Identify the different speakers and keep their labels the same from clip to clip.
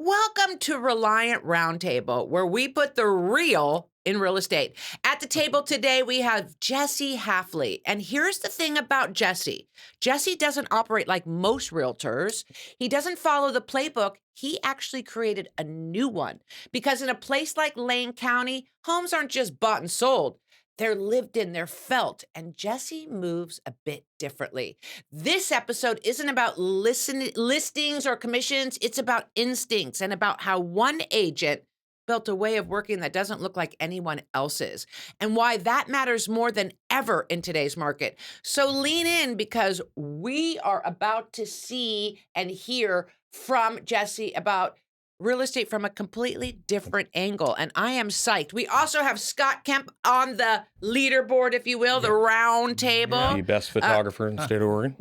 Speaker 1: Welcome to Reliant Roundtable, where we put the real in real estate. At the table today, we have Jesse Haffly. And here's the thing about Jesse. Jesse doesn't operate like most realtors. He doesn't follow the playbook. He actually created a new one. Because in a place like Lane County, homes aren't just bought and sold. They're lived in, they're felt, and Jesse moves a bit differently. This episode isn't about listings or commissions. It's about instincts and about how one agent built a way of working that doesn't look like anyone else's, and why that matters more than ever in today's market. So lean in, because we are about to see and hear from Jesse about real estate from a completely different angle, and I am psyched. We also have Scott Kemp on the leaderboard, if you will, the round table.
Speaker 2: The best photographer in the state of Oregon.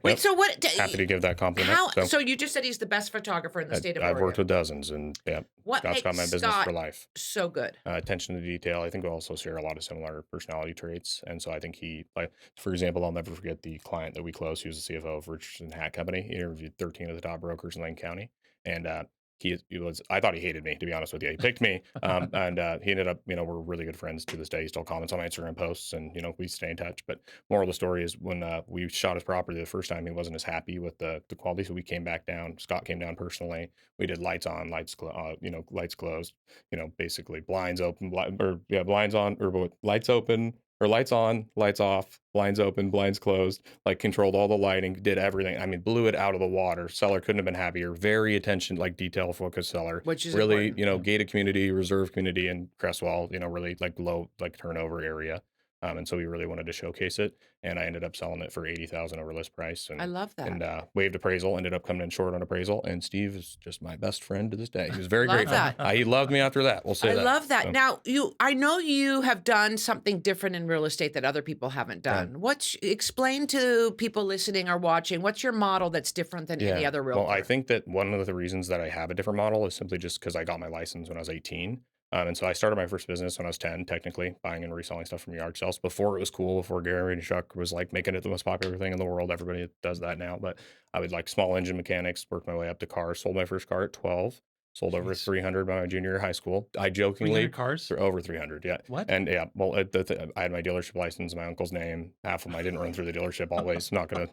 Speaker 1: Wait, so what?
Speaker 2: Happy to give that compliment.
Speaker 1: So you just said he's the best photographer in the state of Oregon.
Speaker 2: I've worked with dozens, and
Speaker 1: what
Speaker 2: Scott's got my business
Speaker 1: Scott
Speaker 2: for life.
Speaker 1: So good.
Speaker 2: Attention to detail. I think we also share a lot of similar personality traits, and so I think he, like, for example, I'll never forget the client that we closed. He was the CFO of Richardson Hat Company. He interviewed 13 of the top brokers in Lane County, and he was, I thought he hated me, to be honest with you. He picked me, and he ended up, we're really good friends to this day. He still comments on my Instagram posts, and, we stay in touch. But moral of the story is, when we shot his property the first time, he wasn't as happy with the quality. So we came back down. Scott came down personally. We did lights on, lights closed, basically blinds open, blinds on, or lights open, or lights on, lights off, blinds open, blinds closed, like controlled all the lighting, did everything. I mean, blew it out of the water. Seller couldn't have been happier. Very detail focused seller.
Speaker 1: Which is
Speaker 2: really,
Speaker 1: important.
Speaker 2: gated community, reserve community in Crestwell, really like low, like turnover area. And so we really wanted to showcase it, and I ended up selling it for $80,000 over list price. And
Speaker 1: I love that.
Speaker 2: And waived appraisal, ended up coming in short on appraisal. And Steve is just my best friend to this day. He was very
Speaker 1: Love
Speaker 2: grateful.
Speaker 1: that.
Speaker 2: He loved me after that. We'll say
Speaker 1: I
Speaker 2: that.
Speaker 1: love that.
Speaker 2: So,
Speaker 1: Now, I know you have done something different in real estate that other people haven't done. Explain to people listening or watching, what's your model that's different than any other realtor?
Speaker 2: Well, I think that one of the reasons that I have a different model is simply just because I got my license when I was 18. And so I started my first business when I was 10, technically, buying and reselling stuff from yard sales before it was cool, before Gary and Chuck was like making it the most popular thing in the world. Everybody does that now. But I would like small engine mechanics, work my way up to cars, sold my first car at 12, sold over 300 by my junior year of high school. I jokingly
Speaker 3: 300 cars?
Speaker 2: Over 300, yeah.
Speaker 3: What?
Speaker 2: And well, I had my dealership license, my uncle's name. Half of them I didn't run through the dealership always. Not gonna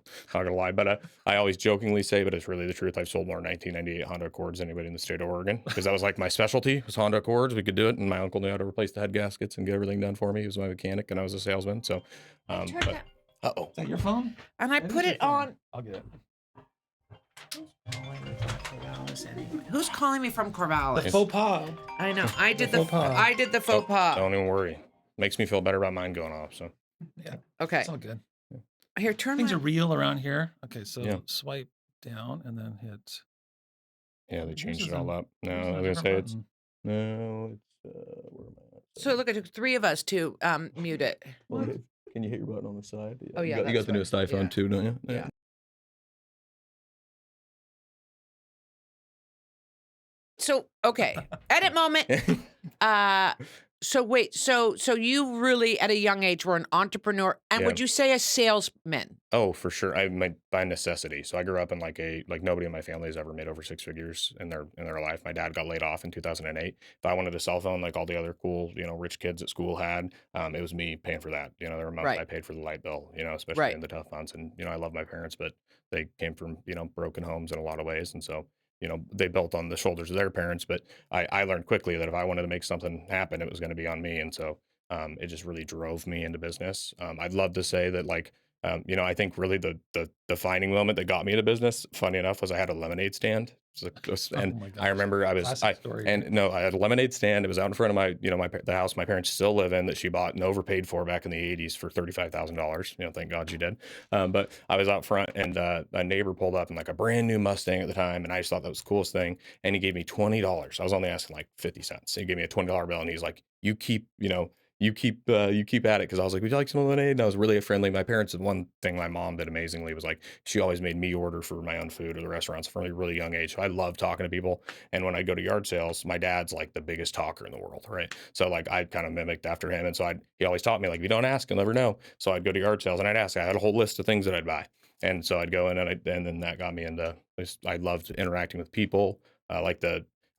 Speaker 2: lie, but I always jokingly say, but it's really the truth. I've sold more 1998 Honda Accords than anybody in the state of Oregon, because that was like my specialty, was Honda Accords. We could do it, and my uncle knew how to replace the head gaskets and get everything done for me. He was my mechanic, and I was a salesman. So,
Speaker 3: Is that your phone?
Speaker 1: And I put it on.
Speaker 3: I'll get it.
Speaker 1: Who's calling me from Corvallis?
Speaker 3: The faux pas.
Speaker 1: I know. I did the
Speaker 3: faux pas.
Speaker 1: I did the faux pas.
Speaker 2: Don't even worry. Makes me feel better about mine going off. So
Speaker 3: Yeah.
Speaker 1: Okay.
Speaker 3: It's all good.
Speaker 1: Here, turn
Speaker 3: Things
Speaker 1: my...
Speaker 3: are real around here. Okay, so
Speaker 2: Yeah.
Speaker 3: swipe down and then hit.
Speaker 2: yeah, they changed it
Speaker 3: a-
Speaker 2: all up. No,
Speaker 3: There's
Speaker 2: I
Speaker 3: a
Speaker 2: was gonna
Speaker 3: different
Speaker 2: say it's
Speaker 3: button.
Speaker 2: no, it's where am I at?
Speaker 1: So look, it took 3 of us to mute it.
Speaker 2: Well, can you hit your button on the side?
Speaker 1: Oh, yeah,
Speaker 2: you
Speaker 1: that's
Speaker 2: got the newest
Speaker 1: right.
Speaker 2: iPhone
Speaker 1: Yeah.
Speaker 2: too, don't you?
Speaker 1: Yeah. So, okay. Edit moment. So wait, so you really at a young age were an entrepreneur, and
Speaker 2: Yeah.
Speaker 1: would you say a salesman?
Speaker 2: Oh, for sure. By necessity. So I grew up in like nobody in my family has ever made over 6 figures in their life. My dad got laid off in 2008. If I wanted a cell phone like all the other cool, rich kids at school had, it was me paying for that. There were months
Speaker 1: Right.
Speaker 2: I paid for the light bill, especially
Speaker 1: Right.
Speaker 2: in the tough months. And I love my parents, but they came from, broken homes in a lot of ways. And so, they built on the shoulders of their parents, but I learned quickly that if I wanted to make something happen, it was going to be on me. And so, it just really drove me into business. I'd love to say that, like, I think really the defining moment that got me into business, funny enough, was I had a lemonade stand. And
Speaker 3: my
Speaker 2: I remember I
Speaker 3: Classic story.
Speaker 2: had a lemonade stand. It was out in front of my, the house my parents still live in, that she bought and overpaid for back in the 80s for $35,000. Thank God she did. But I was out front, and a neighbor pulled up in like a brand new Mustang at the time, and I just thought that was the coolest thing. And he gave me $20. I was only asking like 50 cents. He gave me a $20 bill, and he's like, you keep at it, because I was like, would you like some lemonade? And I was really friendly. My parents, one thing my mom did amazingly was, like, she always made me order for my own food or the restaurants from a really young age. So I love talking to people. And when I go to yard sales, my dad's like the biggest talker in the world, right? So like I kind of mimicked after him. And so he always taught me, like, if you don't ask, you'll never know. So I'd go to yard sales and I'd ask. I had a whole list of things that I'd buy. And so I'd go in and then that got me into I loved interacting with people. Like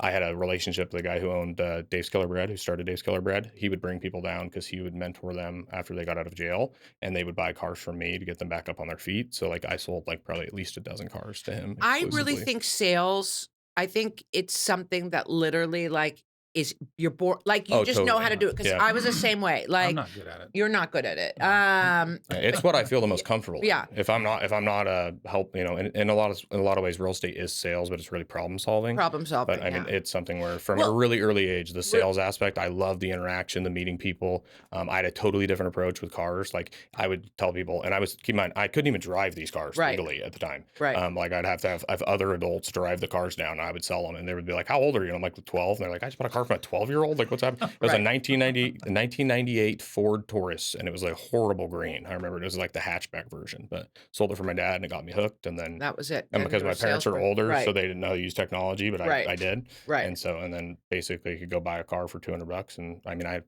Speaker 2: I had a relationship with the guy who owned Dave's Killer Bread, who started Dave's Killer Bread. He would bring people down because he would mentor them after they got out of jail, and they would buy cars from me to get them back up on their feet. So like I sold like probably at least a dozen cars to him
Speaker 1: I really
Speaker 2: exclusively.
Speaker 1: think sales, I think it's something that literally like is you're born like you
Speaker 2: Oh,
Speaker 1: just know how
Speaker 2: totally.
Speaker 1: to do it because
Speaker 2: Yeah.
Speaker 1: I was the same way.
Speaker 3: I'm
Speaker 1: Like
Speaker 3: not good at it.
Speaker 1: you're not good at it.
Speaker 3: No.
Speaker 2: Yeah, it's what I feel the most comfortable in.
Speaker 1: Yeah.
Speaker 2: If I'm not help, in a lot of ways, real estate is sales, but it's really problem solving.
Speaker 1: Problem solving.
Speaker 2: But I mean,
Speaker 1: Yeah.
Speaker 2: it's something where from a
Speaker 1: Well,
Speaker 2: really early age, the sales aspect, I love the interaction, the meeting people. I had a totally different approach with cars. Like I would tell people, and keep in mind, I couldn't even drive these cars
Speaker 1: Right.
Speaker 2: legally at the time.
Speaker 1: Right.
Speaker 2: Like I'd have to have other adults drive the cars down, and I would sell them, and they would be like, "How old are you?" And I'm like, 12. And they're like, "I just bought a car from a 12-year-old. Like, what's happening?" It was
Speaker 1: Right.
Speaker 2: a 1998 Ford Taurus, and it was a horrible green. I remember it was like the hatchback version, but sold it for my dad, and it got me hooked. And then
Speaker 1: that was it.
Speaker 2: and
Speaker 1: Then
Speaker 2: because
Speaker 1: you're
Speaker 2: my
Speaker 1: a
Speaker 2: parents are
Speaker 1: salesperson.
Speaker 2: older,
Speaker 1: Right.
Speaker 2: so they didn't know how to use technology, but
Speaker 1: Right.
Speaker 2: I did.
Speaker 1: Right.
Speaker 2: And then basically could go buy a car for $200. And I mean, I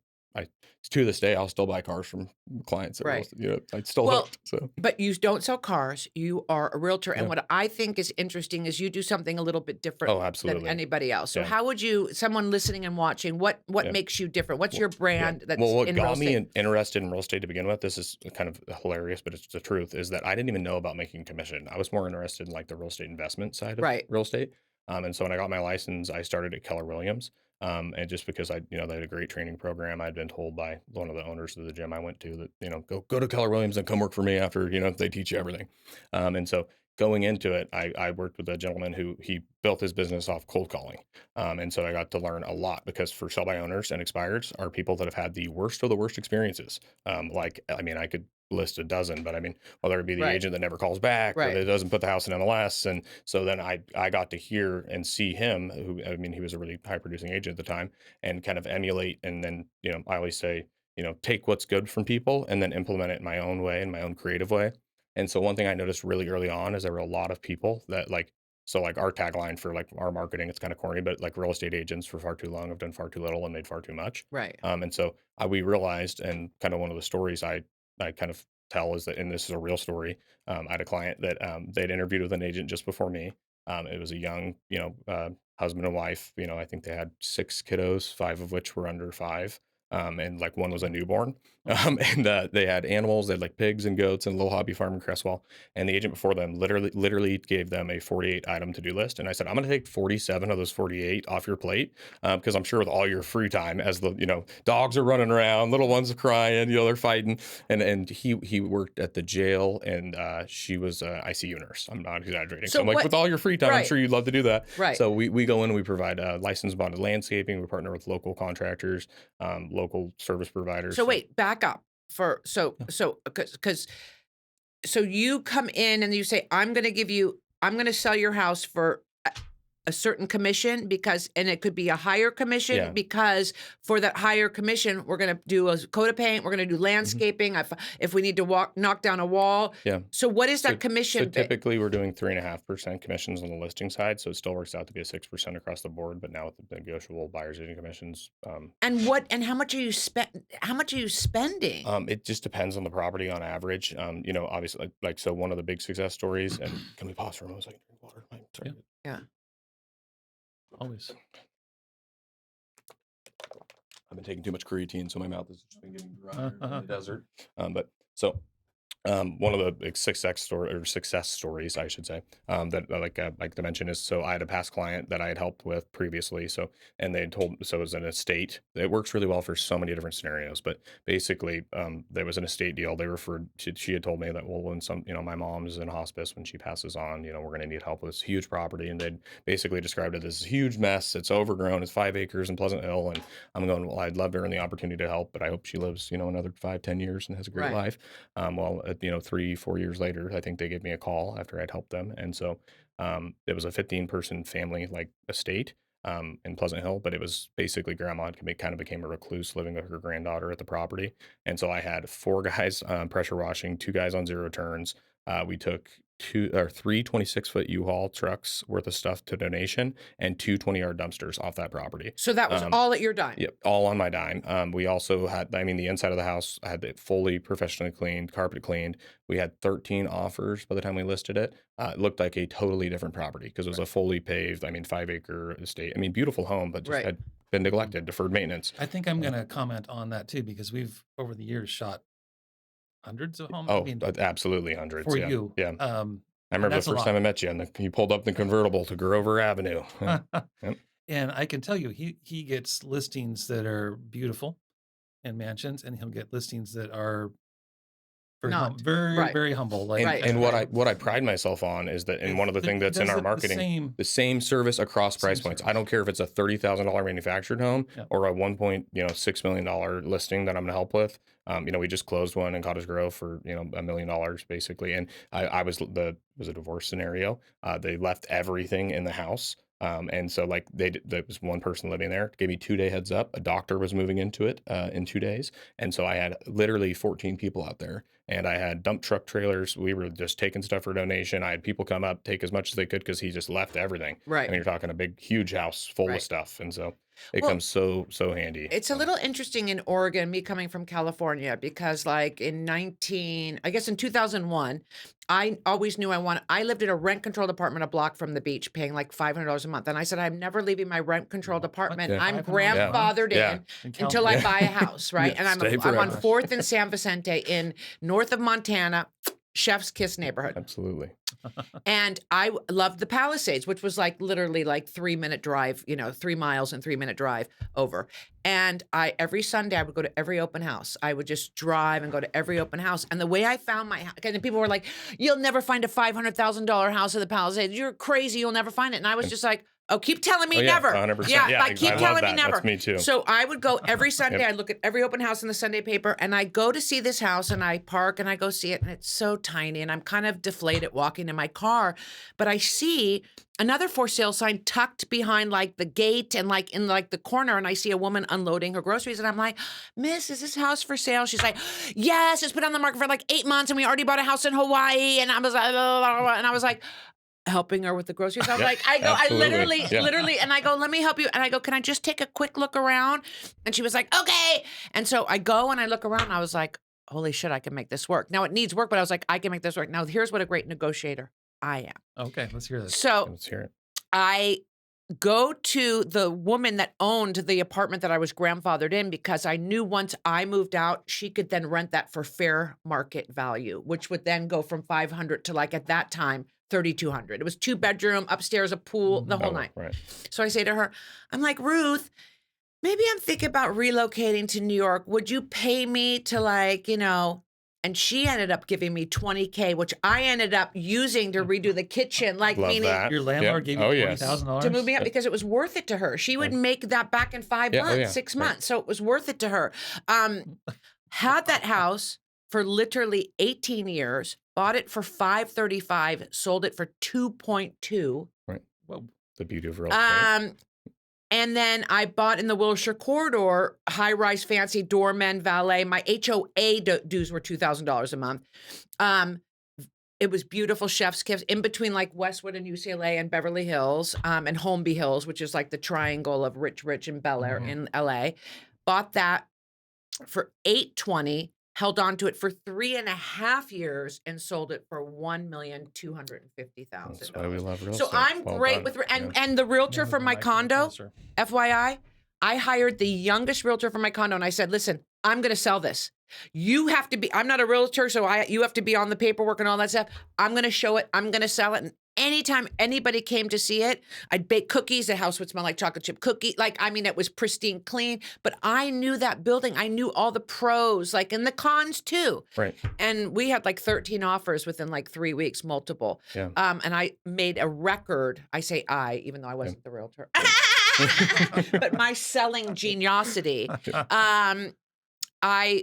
Speaker 2: to this day, I'll still buy cars from clients that
Speaker 1: Right.
Speaker 2: I'd still
Speaker 1: Well,
Speaker 2: hooked. So
Speaker 1: but you don't sell cars. You are a realtor. And
Speaker 2: Yeah.
Speaker 1: what I think is interesting is you do something a little bit different
Speaker 2: Oh,
Speaker 1: than
Speaker 2: absolutely.
Speaker 1: anybody else. So
Speaker 2: Yeah.
Speaker 1: how would you, someone listening and watching, what
Speaker 2: Yeah.
Speaker 1: makes you different? What's
Speaker 2: Well,
Speaker 1: your brand
Speaker 2: yeah.
Speaker 1: that's
Speaker 2: Well, what
Speaker 1: in real
Speaker 2: got me
Speaker 1: estate?
Speaker 2: interested in real estate to begin with, this is kind of hilarious, but it's the truth, is that I didn't even know about making commission. I was more interested in like the real estate investment side of
Speaker 1: Right.
Speaker 2: real estate. And so when I got my license, I started at Keller Williams. And just because they had a great training program, I'd been told by one of the owners of the gym I went to that, go to Keller Williams and come work for me after, they teach you everything. And so going into it, I worked with a gentleman who he built his business off cold calling. And so I got to learn a lot because for sell by owners and expireds are people that have had the worst of the worst experiences. I mean, I could list a dozen, but I mean, whether it be the
Speaker 1: Right.
Speaker 2: agent that never calls back or
Speaker 1: Right.
Speaker 2: that doesn't put the house in MLS. And so then I got to hear and see him, who, I mean, he was a really high producing agent at the time, and kind of emulate. And then, I always say, take what's good from people and then implement it in my own way, in my own creative way. And so one thing I noticed really early on is there were a lot of people that like our tagline for like our marketing, it's kind of corny, but like real estate agents for far too long have done far too little and made far too much.
Speaker 1: Right.
Speaker 2: And so we realized, and kind of one of the stories I kind of tell is that, and this is a real story. I had a client that they'd interviewed with an agent just before me. It was a young, husband and wife. I think they had 6 kiddos, 5 of which were under 5. And like one was a newborn. And they had animals, they had like pigs and goats and a little hobby farm in Cresswell. And the agent before them literally gave them a 48 item to do list. And I said, I'm going to take 47 of those 48 off your plate because I'm sure with all your free time, as the dogs are running around, little ones are crying, they're fighting. And he worked at the jail, and she was an ICU nurse. I'm not exaggerating. So I'm like, with all your free time, I'm
Speaker 1: Right.
Speaker 2: sure you'd love to do that.
Speaker 1: Right.
Speaker 2: So we go in and we provide licensed bonded landscaping. We partner with local contractors, local service providers.
Speaker 1: So wait, back up so you come in and you say, I'm going to sell your house for a certain commission and it could be a higher commission
Speaker 2: Yeah.
Speaker 1: because for that higher commission, we're going to do a coat of paint. We're going to do landscaping. If we need to knock down a wall.
Speaker 2: Yeah.
Speaker 1: So what is that commission?
Speaker 2: So typically we're doing 3.5% commissions on the listing side. So it still works out to be a 6% across the board, but now with the negotiable buyer's agent commissions.
Speaker 1: And how much are you spending?
Speaker 2: It just depends on the property on average. Obviously so one of the big success stories, and can we pause for a moment so I can drink water? I'm sorry.
Speaker 1: Yeah.
Speaker 3: Always.
Speaker 2: I've been taking too much creatine, so my mouth has just been getting dry in the desert. But so one of the big success stories, I should say, that I like to mention is, so I had a past client that I had helped with previously. So it was an estate. It works really well for so many different scenarios, but basically, there was an estate deal. She had told me that, well, when my mom's in hospice, when she passes on, we're going to need help with this huge property. And they'd basically described it as this huge mess. It's overgrown. It's 5 acres in Pleasant Hill. And I'm going, well, I'd love her and the opportunity to help, but I hope she lives, another 5-10 years and has a great
Speaker 1: Right.
Speaker 2: life. 3-4 years later, I think they gave me a call after I'd helped them. And so it was a 15-person family like estate in Pleasant Hill, but it was basically grandma kind of became a recluse living with her granddaughter at the property. And so I had 4 guys pressure washing, 2 guys on zero turns. We took three 26-foot U-Haul trucks worth of stuff to donation and two 20-yard dumpsters off that property.
Speaker 1: So that was all at your dime.
Speaker 2: Yep, all on my dime. We also had, the inside of the house had it fully professionally cleaned, carpet cleaned. We had 13 offers by the time we listed it. It looked like a totally different property because it was a fully paved, 5-acre estate. Beautiful home, but just had been neglected, deferred maintenance.
Speaker 3: I think I'm going to comment on that too, because we've over the years shot hundreds of homes.
Speaker 2: Oh, absolutely hundreds.
Speaker 3: For
Speaker 2: yeah.
Speaker 3: you.
Speaker 2: Yeah. I remember the first time I met you, and you pulled up the convertible to Grover Avenue. Yep.
Speaker 3: And I can tell you, he gets listings that are beautiful and mansions, and he'll get listings that are very humble.
Speaker 2: And what I pride myself on is that, and one of the things that's in our marketing, the same service across price points. I don't care if it's a $30,000 manufactured home or a $1.6 million listing that I'm going to help with. We just closed one in Cottage Grove for $1 million basically, and I was a divorce scenario. They left everything in the house. And so there was one person living there, gave me 2-day heads up. A doctor was moving into it in 2 days. And so I had literally 14 people out there, and I had dump truck trailers. We were just taking stuff for donation. I had people come up, take as much as they could because he just left everything.
Speaker 1: Right.
Speaker 2: You're talking a big, huge house full of stuff. And so it comes so handy.
Speaker 1: It's a little interesting in Oregon, me coming from California, because in 2001, I always knew I lived in a rent-controlled apartment a block from the beach, paying like $500 a month. And I said, I'm never leaving my rent-controlled apartment.
Speaker 2: Yeah.
Speaker 1: I'm grandfathered in until I buy a house, right? And I'm on 4th and San Vicente in north of Montana, Chef's Kiss neighborhood.
Speaker 2: Absolutely.
Speaker 1: And I loved the Palisades, which was literally 3-minute drive, 3 miles and 3-minute drive over. And every Sunday I would go to every open house. I would just drive and go to every open house. And the way I found my house, and people were like, you'll never find a $500,000 house in the Palisades. You're crazy. You'll never find it. And I was just like, oh, keep telling me never.
Speaker 2: 100%.
Speaker 1: Yeah, keep telling me never.
Speaker 2: That's me too.
Speaker 1: So I would go every Sunday. I'd look at every open house in the Sunday paper, and I go to see this house, and I park, and I go see it, and it's so tiny, and I'm kind of deflated walking in my car, but I see another for sale sign tucked behind the gate and in the corner, and I see a woman unloading her groceries, and I'm like, Miss, is this house for sale? She's like, yes, it's been on the market for 8 months, and we already bought a house in Hawaii, and I was like, helping her with the groceries. I was I literally, and I go, let me help you. And I go, can I just take a quick look around? And she was like, okay. And so I go and I look around, and I was like, holy shit, I can make this work. Now it needs work, but I was like, I can make this work. Now here's what a great negotiator I am.
Speaker 3: Okay, let's hear this.
Speaker 1: So
Speaker 2: let's hear it.
Speaker 1: I go to the woman that owned the apartment that I was grandfathered in, because I knew once I moved out, she could then rent that for fair market value, which would then go from $500 to at that time, $3,200. It was 2-bedroom, upstairs, a pool, the whole night.
Speaker 2: Right.
Speaker 1: So I say to her, I'm like, Ruth, maybe I'm thinking about relocating to New York. Would you pay me to and she ended up giving me $20K, which I ended up using to redo the kitchen, meaning
Speaker 2: that.
Speaker 3: Your landlord gave you $20,000
Speaker 1: to move me up, because it was worth it to her. She would make that back in 5 months, 6 months. So it was worth it to her. Had that house for literally 18 years, bought it for $535, sold it for $2.2.
Speaker 2: Right. Well, the beauty of real estate.
Speaker 1: And then I bought in the Wilshire corridor, high-rise, fancy doorman, valet. My HOA dues were $2,000 a month. It was beautiful, Chef's Kiss, in between Westwood and UCLA and Beverly Hills, and Holmby Hills, which is the triangle of rich, and Bel Air in LA. Bought that for $820. Held on to it for 3.5 years and sold it for $1,250,000.
Speaker 2: That's why we love real estate.
Speaker 1: So I'm great with and the realtor for my condo, FYI, I hired the youngest realtor for my condo, and I said, listen, I'm going to sell this. You have to be, I'm not a realtor, so you have to be on the paperwork and all that stuff. I'm going to show it. I'm going to sell it. And anytime anybody came to see it, I'd bake cookies. The house would smell like chocolate chip cookie. It was pristine clean. But I knew that building. I knew all the pros, and the cons too.
Speaker 2: Right.
Speaker 1: And we had 13 offers within 3 weeks, multiple.
Speaker 2: Yeah.
Speaker 1: And I made a record. I say I, even though I wasn't the realtor. But my selling geniosity.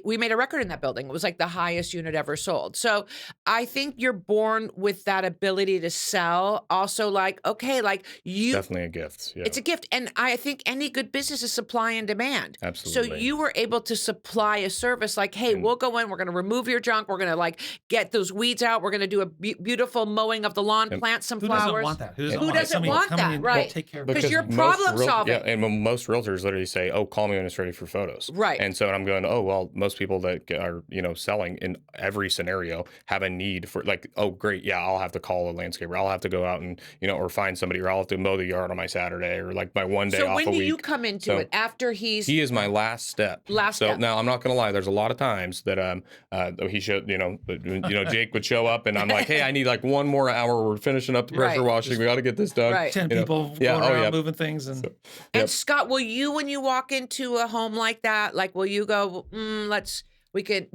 Speaker 1: we made a record in that building. It was like the highest unit ever sold. So I think you're born with that ability to sell. Also, like, okay, like
Speaker 2: It's definitely a gift. Yeah,
Speaker 1: it's a gift. And I think any good business is supply and demand. So
Speaker 2: absolutely.
Speaker 1: you were able to supply a service like, hey,
Speaker 2: And
Speaker 1: we'll go in, we're going to remove your junk, we're going to like get those weeds out, we're going to do a beautiful mowing of the lawn,
Speaker 2: and
Speaker 1: plant some
Speaker 3: Who doesn't
Speaker 1: flowers.
Speaker 3: want that? Who
Speaker 1: Who
Speaker 3: doesn't want
Speaker 1: doesn't
Speaker 3: somebody
Speaker 1: want
Speaker 3: coming
Speaker 1: that?
Speaker 3: in
Speaker 1: Right.
Speaker 3: to take care of
Speaker 1: Because
Speaker 3: it?
Speaker 1: you're
Speaker 2: most
Speaker 1: problem
Speaker 2: yeah,
Speaker 1: solving.
Speaker 2: and most realtors literally say, "Oh, call me when it's ready for photos."
Speaker 1: Right.
Speaker 2: And so I'm going, "Oh, well, most people that are selling in every scenario have a need for like, oh, great, yeah, I'll have to call a landscaper, I'll have to go out and or find somebody, or I'll have to mow the yard on my Saturday, or like my one day
Speaker 1: So
Speaker 2: off
Speaker 1: when
Speaker 2: a
Speaker 1: do
Speaker 2: week."
Speaker 1: you come into
Speaker 2: So
Speaker 1: it? After he
Speaker 2: is my last step.
Speaker 1: Last
Speaker 2: So
Speaker 1: step.
Speaker 2: now I'm not gonna lie. There's a lot of times that he showed Jake would show up and I'm like, hey, I need like one more hour. We're finishing up the pressure
Speaker 1: Right.
Speaker 2: washing. We got to get this done.
Speaker 1: Right.
Speaker 3: 10
Speaker 2: You know,
Speaker 3: people
Speaker 2: yeah,
Speaker 3: going
Speaker 2: oh,
Speaker 3: around
Speaker 2: yeah.
Speaker 3: moving things, and
Speaker 2: So,
Speaker 1: And
Speaker 2: yep.
Speaker 1: Scott, will you, when you walk into a home like that, like, will you go,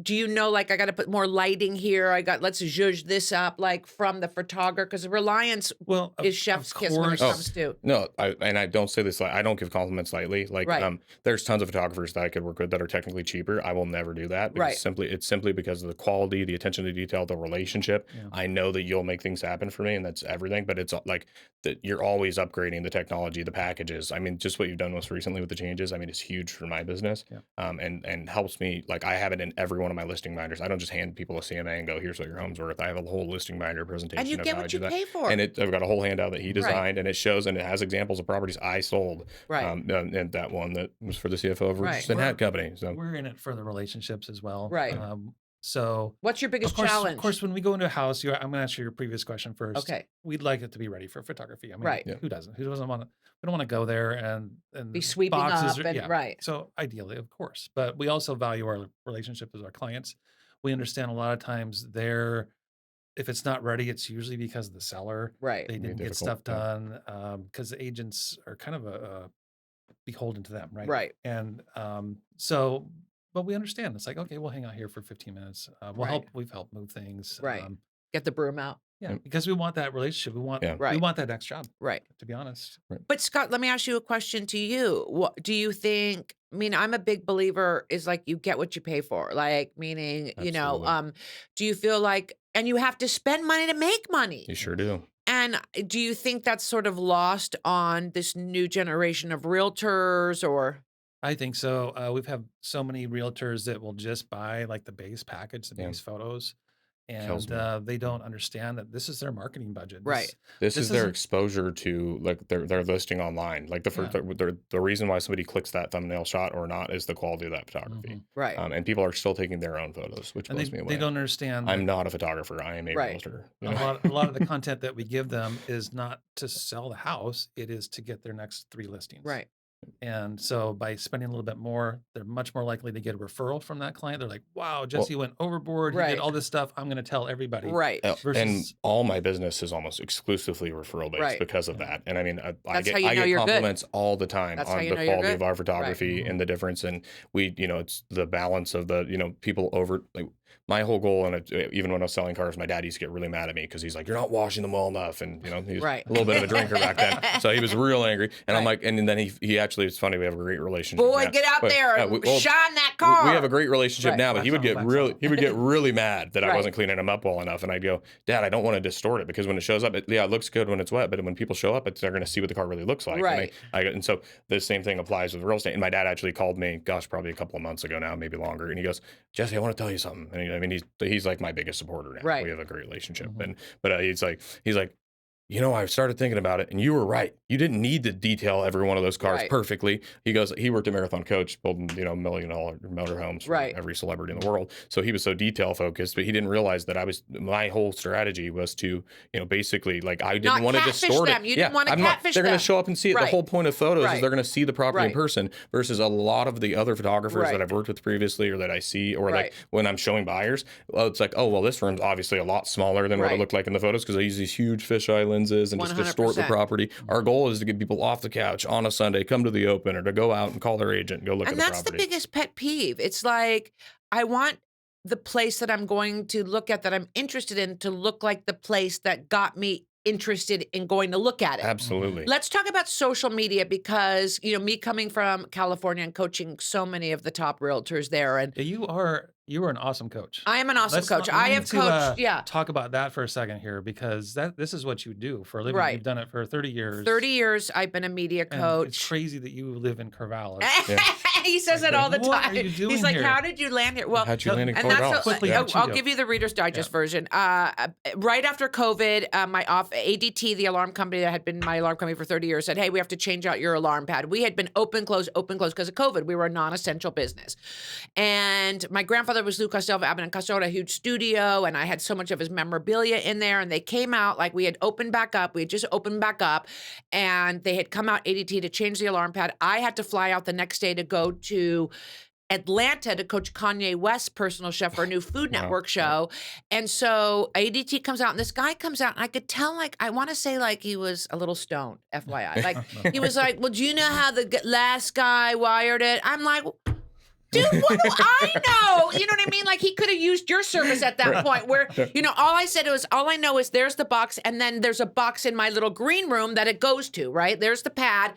Speaker 1: do you know, like, I got to put more lighting here. Let's zhuzh this up, like from the photographer, because Reliance
Speaker 3: well,
Speaker 1: is chef's kiss when it
Speaker 3: course.
Speaker 1: comes to.
Speaker 2: No, I don't say this. I don't give compliments lightly. Like,
Speaker 1: Right.
Speaker 2: There's tons of photographers that I could work with that are technically cheaper. I will never do that. Because
Speaker 1: Right.
Speaker 2: It's simply because of the quality, the attention to detail, the relationship.
Speaker 3: Yeah.
Speaker 2: I know that you'll make things happen for me, and that's everything. But it's like that you're always upgrading the technology, the packages. I mean, just what you've done most recently with the changes. I mean, it's huge for my business.
Speaker 3: Yeah.
Speaker 2: And helps me. Like, I have it in every one of my listing binders. I don't just hand people a CMA and go, here's what your home's worth. I have a whole listing binder presentation.
Speaker 1: And you
Speaker 2: of
Speaker 1: get
Speaker 2: how I
Speaker 1: what
Speaker 2: do
Speaker 1: you
Speaker 2: that.
Speaker 1: pay for.
Speaker 2: And I've got a whole handout that he designed, and it shows, and it has examples of properties I sold.
Speaker 1: Right.
Speaker 2: And that one that was for the CFO of
Speaker 1: Right.
Speaker 2: Richardson Hat Company. So
Speaker 3: we're in it for the relationships as well.
Speaker 1: Right.
Speaker 3: So
Speaker 1: What's your biggest
Speaker 3: of course,
Speaker 1: challenge?
Speaker 3: Of course, when we go into a house, I'm going to answer your previous question first.
Speaker 1: Okay.
Speaker 3: We'd like it to be ready for photography. I mean,
Speaker 1: Right.
Speaker 2: Yeah.
Speaker 3: who doesn't? Who doesn't want to? We don't want to go there and
Speaker 1: Be sweeping
Speaker 3: boxes
Speaker 1: up
Speaker 3: are-
Speaker 1: and
Speaker 3: yeah.
Speaker 1: right.
Speaker 3: So ideally, of course, but we also value our relationship with our clients. We understand a lot of times if it's not ready, it's usually because of the seller.
Speaker 1: Right.
Speaker 3: They
Speaker 2: Can be
Speaker 3: didn't get
Speaker 2: difficult,
Speaker 3: stuff done because the agents are kind of beholden to them, right?
Speaker 1: Right.
Speaker 3: And but we understand. It's like, okay, we'll hang out here for 15 minutes.
Speaker 1: Right.
Speaker 3: We've helped move things.
Speaker 1: Right. Get the broom out.
Speaker 3: Yeah,
Speaker 2: Yep.
Speaker 3: because we want that relationship. We want
Speaker 2: Yeah.
Speaker 1: Right.
Speaker 3: we want that next job,
Speaker 1: Right.
Speaker 3: to be honest.
Speaker 1: But Scott, let me ask you a question to you. What do you think? I mean, I'm a big believer is like you get what you pay for. Like meaning,
Speaker 2: Absolutely.
Speaker 1: do you feel like and you have to spend money to make money?
Speaker 2: You sure do.
Speaker 1: And do you think that's sort of lost on this new generation of realtors or
Speaker 3: I think so. We've had so many realtors that will just buy like the base package, the
Speaker 2: Yeah.
Speaker 3: base photos,
Speaker 2: Kills
Speaker 3: and
Speaker 2: me.
Speaker 3: they don't understand that this is their marketing budget.
Speaker 1: Right.
Speaker 2: This
Speaker 3: This
Speaker 2: is their
Speaker 3: isn't-
Speaker 2: exposure to like their listing online. Like the reason why somebody clicks that thumbnail shot or not is the quality of that photography.
Speaker 3: Mhm.
Speaker 1: right?
Speaker 2: And people are still taking their own photos, which
Speaker 3: And
Speaker 2: blows me away.
Speaker 3: they don't understand.
Speaker 2: I'm
Speaker 3: that
Speaker 2: not a photographer. I am a
Speaker 1: Right.
Speaker 2: realtor.
Speaker 3: a lot of the content that we give them is not to sell the house. It is to get their next 3 listings.
Speaker 1: Right.
Speaker 3: And so by spending a little bit more, they're much more likely to get a referral from that client. They're like, wow, Jesse went overboard. He
Speaker 1: Right.
Speaker 3: did all this stuff. I'm going to tell everybody.
Speaker 1: Right.
Speaker 2: And
Speaker 3: Versus-
Speaker 2: all my business is almost exclusively referral based
Speaker 1: Right.
Speaker 2: because of that. And I mean, I
Speaker 1: That's
Speaker 2: get
Speaker 1: how you know you're good.
Speaker 2: compliments all the time
Speaker 1: That's how
Speaker 2: on
Speaker 1: you
Speaker 2: the
Speaker 1: know you're
Speaker 2: quality
Speaker 1: good.
Speaker 2: of our photography
Speaker 3: Right.
Speaker 2: and the difference. And we, it's the balance of the, people over like my whole goal. And even when I was selling cars, my dad used to get really mad at me because he's like, you're not washing them well enough. And, he's
Speaker 1: Right.
Speaker 2: a little bit of a drinker back then. So he was real angry. And I'm
Speaker 1: Right.
Speaker 2: like, and then he actually, it's funny. We have a great relationship.
Speaker 1: Boy,
Speaker 2: now.
Speaker 1: get out
Speaker 2: But,
Speaker 1: there and shine that car.
Speaker 2: We have a great relationship
Speaker 1: Right.
Speaker 2: now, but he would get
Speaker 3: Wax
Speaker 2: really mad that
Speaker 1: Right.
Speaker 2: I wasn't cleaning him up well enough. And I'd go, Dad, I don't want to distort it because when it shows up, it looks good when it's wet, but when people show up, they're going to see what the car really looks like.
Speaker 1: Right.
Speaker 2: And so the same thing applies with real estate. And my dad actually called me, gosh, probably a couple of months ago now, maybe longer. And he goes, Jesse, I want to tell you something. And he's like my biggest supporter now.
Speaker 1: Right.
Speaker 2: We have a great relationship.
Speaker 3: Mhm.
Speaker 2: But he's like, I started thinking about it and you were right. You didn't need to detail every one of those cars
Speaker 1: Right.
Speaker 2: perfectly. He goes, he worked at Marathon Coach building, $1 million motorhomes for
Speaker 1: Right.
Speaker 2: every celebrity in the world. So he was so detail focused, but he didn't realize that my whole strategy was to, basically like I
Speaker 1: Not
Speaker 2: didn't want to
Speaker 1: catfish
Speaker 2: distort
Speaker 1: them.
Speaker 2: it.
Speaker 1: You didn't want to catfish
Speaker 2: They're going
Speaker 1: them.
Speaker 2: to show up and see it.
Speaker 1: Right.
Speaker 2: The whole point of photos
Speaker 1: Right.
Speaker 2: is they're going to see the property
Speaker 1: Right.
Speaker 2: in person versus a lot of the other photographers
Speaker 1: Right.
Speaker 2: that I've worked with previously or that I see, or
Speaker 1: Right.
Speaker 2: like when I'm showing buyers, well, it's like, oh, well, this room's obviously a lot smaller than what
Speaker 1: Right.
Speaker 2: it looked like in the photos because I use these huge fisheye lenses and just distort the
Speaker 1: 100%.
Speaker 2: property. Our goal is to get people off the couch on a Sunday, come to the open, or to go out and call their agent and go look
Speaker 1: And
Speaker 2: at the
Speaker 1: that's
Speaker 2: property.
Speaker 1: the biggest pet peeve. It's like I want the place that I'm going to look at that I'm interested in to look like the place that got me interested in going to look at it.
Speaker 2: Absolutely.
Speaker 1: Let's talk about social media because, me coming from California and coaching so many of the top realtors there. And
Speaker 3: Yeah, you are an awesome coach.
Speaker 1: I am an awesome coach.
Speaker 3: We
Speaker 1: I
Speaker 3: need
Speaker 1: have
Speaker 3: to,
Speaker 1: coached,
Speaker 3: talk about that for a second here because this is what you do for a living.
Speaker 1: Right.
Speaker 3: You've done it for 30 years.
Speaker 1: 30 years I've been a media
Speaker 3: And
Speaker 1: coach.
Speaker 3: it's crazy that you live in Corvallis.
Speaker 1: He says it all the
Speaker 3: what
Speaker 1: time.
Speaker 3: are you doing
Speaker 1: He's like,
Speaker 3: here?
Speaker 1: how did you land here? Well,
Speaker 2: How'd you land in
Speaker 1: and that's
Speaker 2: Corvallis?
Speaker 3: Quickly,
Speaker 2: Yeah.
Speaker 3: how'd you
Speaker 1: I'll
Speaker 3: do?
Speaker 1: give you the Reader's Digest version. Right after COVID, my ADT, the alarm company that had been my alarm company for 30 years, said, hey, we have to change out your alarm pad. We had been open, close because of COVID. We were a non-essential business. And my grandfather was Lou Costello of Abbott and Costello, had a huge studio, and I had so much of his memorabilia in there. And they came out, like we had opened back up. We had just opened back up. And they had come out, ADT, to change the alarm pad. I had to fly out the next day to go to Atlanta to coach Kanye West's personal chef for a new Food Network show. And so ADT comes out and this guy comes out and I could tell, like, I want to say like he was a little stoned, FYI. Like he was like, well, do you know how the last guy wired it? I'm like, dude, what do I know? You know what I mean? Like he could have used your service at that point where, all I said was, all I know is there's the box and then there's a box in my little green room that it goes to, right? There's the pad.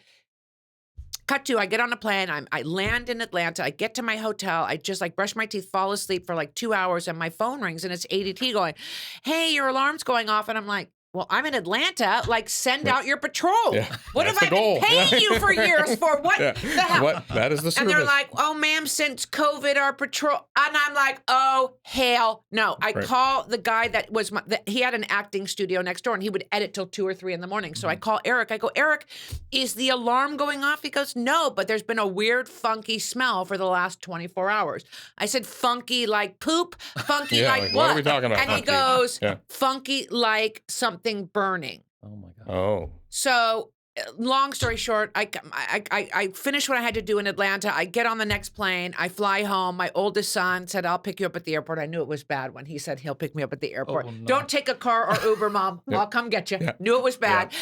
Speaker 1: Cut to, I get on a plane, I land in Atlanta, I get to my hotel, I just like brush my teeth, fall asleep for like 2 hours, and my phone rings and it's ADT going, hey, your alarm's going off. And I'm like, well, I'm in Atlanta, like send out your patrol.
Speaker 2: Yeah.
Speaker 1: What have
Speaker 2: That's
Speaker 1: I
Speaker 2: the goal.
Speaker 1: been paying you for years for? What the hell?
Speaker 2: That is the service.
Speaker 1: And they're like, oh, ma'am, since COVID, our patrol. And I'm like, oh, hell no. I call the guy that was, he had an acting studio next door and he would edit till 2 or 3 in the morning. So I call Eric. I go, Eric, is the alarm going off? He goes, no, but there's been a weird, funky smell for the last 24 hours. I said, funky like poop? Funky like
Speaker 2: what are we talking about?
Speaker 1: And he goes, funky like something burning.
Speaker 3: Oh my God.
Speaker 2: Oh.
Speaker 1: So long story short, I finished what I had to do in Atlanta. I get on the next plane. I fly home. My oldest son said, I'll pick you up at the airport. I knew it was bad when he said he'll pick me up at the airport.
Speaker 3: Oh, no.
Speaker 1: Don't take a car or Uber, Mom. I'll come get you. Knew it was bad.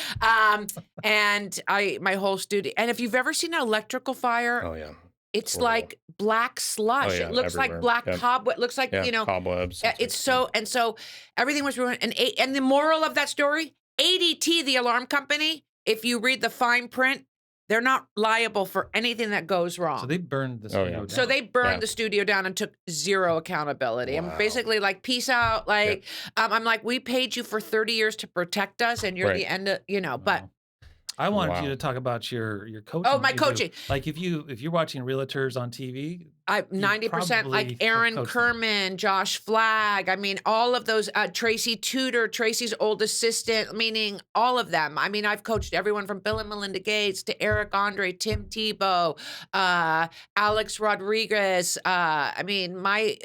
Speaker 1: And my whole studio. And if you've ever seen an electrical fire,
Speaker 2: Oh, yeah.
Speaker 1: it's
Speaker 2: Horrible.
Speaker 1: like black slush.
Speaker 2: Oh, yeah,
Speaker 1: it looks
Speaker 2: everywhere.
Speaker 1: like black cobweb. It looks like,
Speaker 2: cobwebs.
Speaker 1: it's so, and so everything was ruined. And the moral of that story, ADT, the alarm company, if you read the fine print, they're not liable for anything that goes wrong.
Speaker 3: So they burned the studio down.
Speaker 1: So they burned the studio down and took zero accountability.
Speaker 2: Wow.
Speaker 1: I'm basically like, peace out. Like, I'm like, we paid you for 30 years to protect us and you're the end of, but.
Speaker 3: I wanted you to talk about your coaching.
Speaker 1: Oh, my coaching.
Speaker 3: Like if you're watching realtors on TV,
Speaker 1: 90% like Aaron Kerman, Josh Flagg. I mean, all of those, Tracy Tudor, Tracy's old assistant, meaning all of them. I mean, I've coached everyone from Bill and Melinda Gates to Eric Andre, Tim Tebow, Alex Rodriguez. I mean, my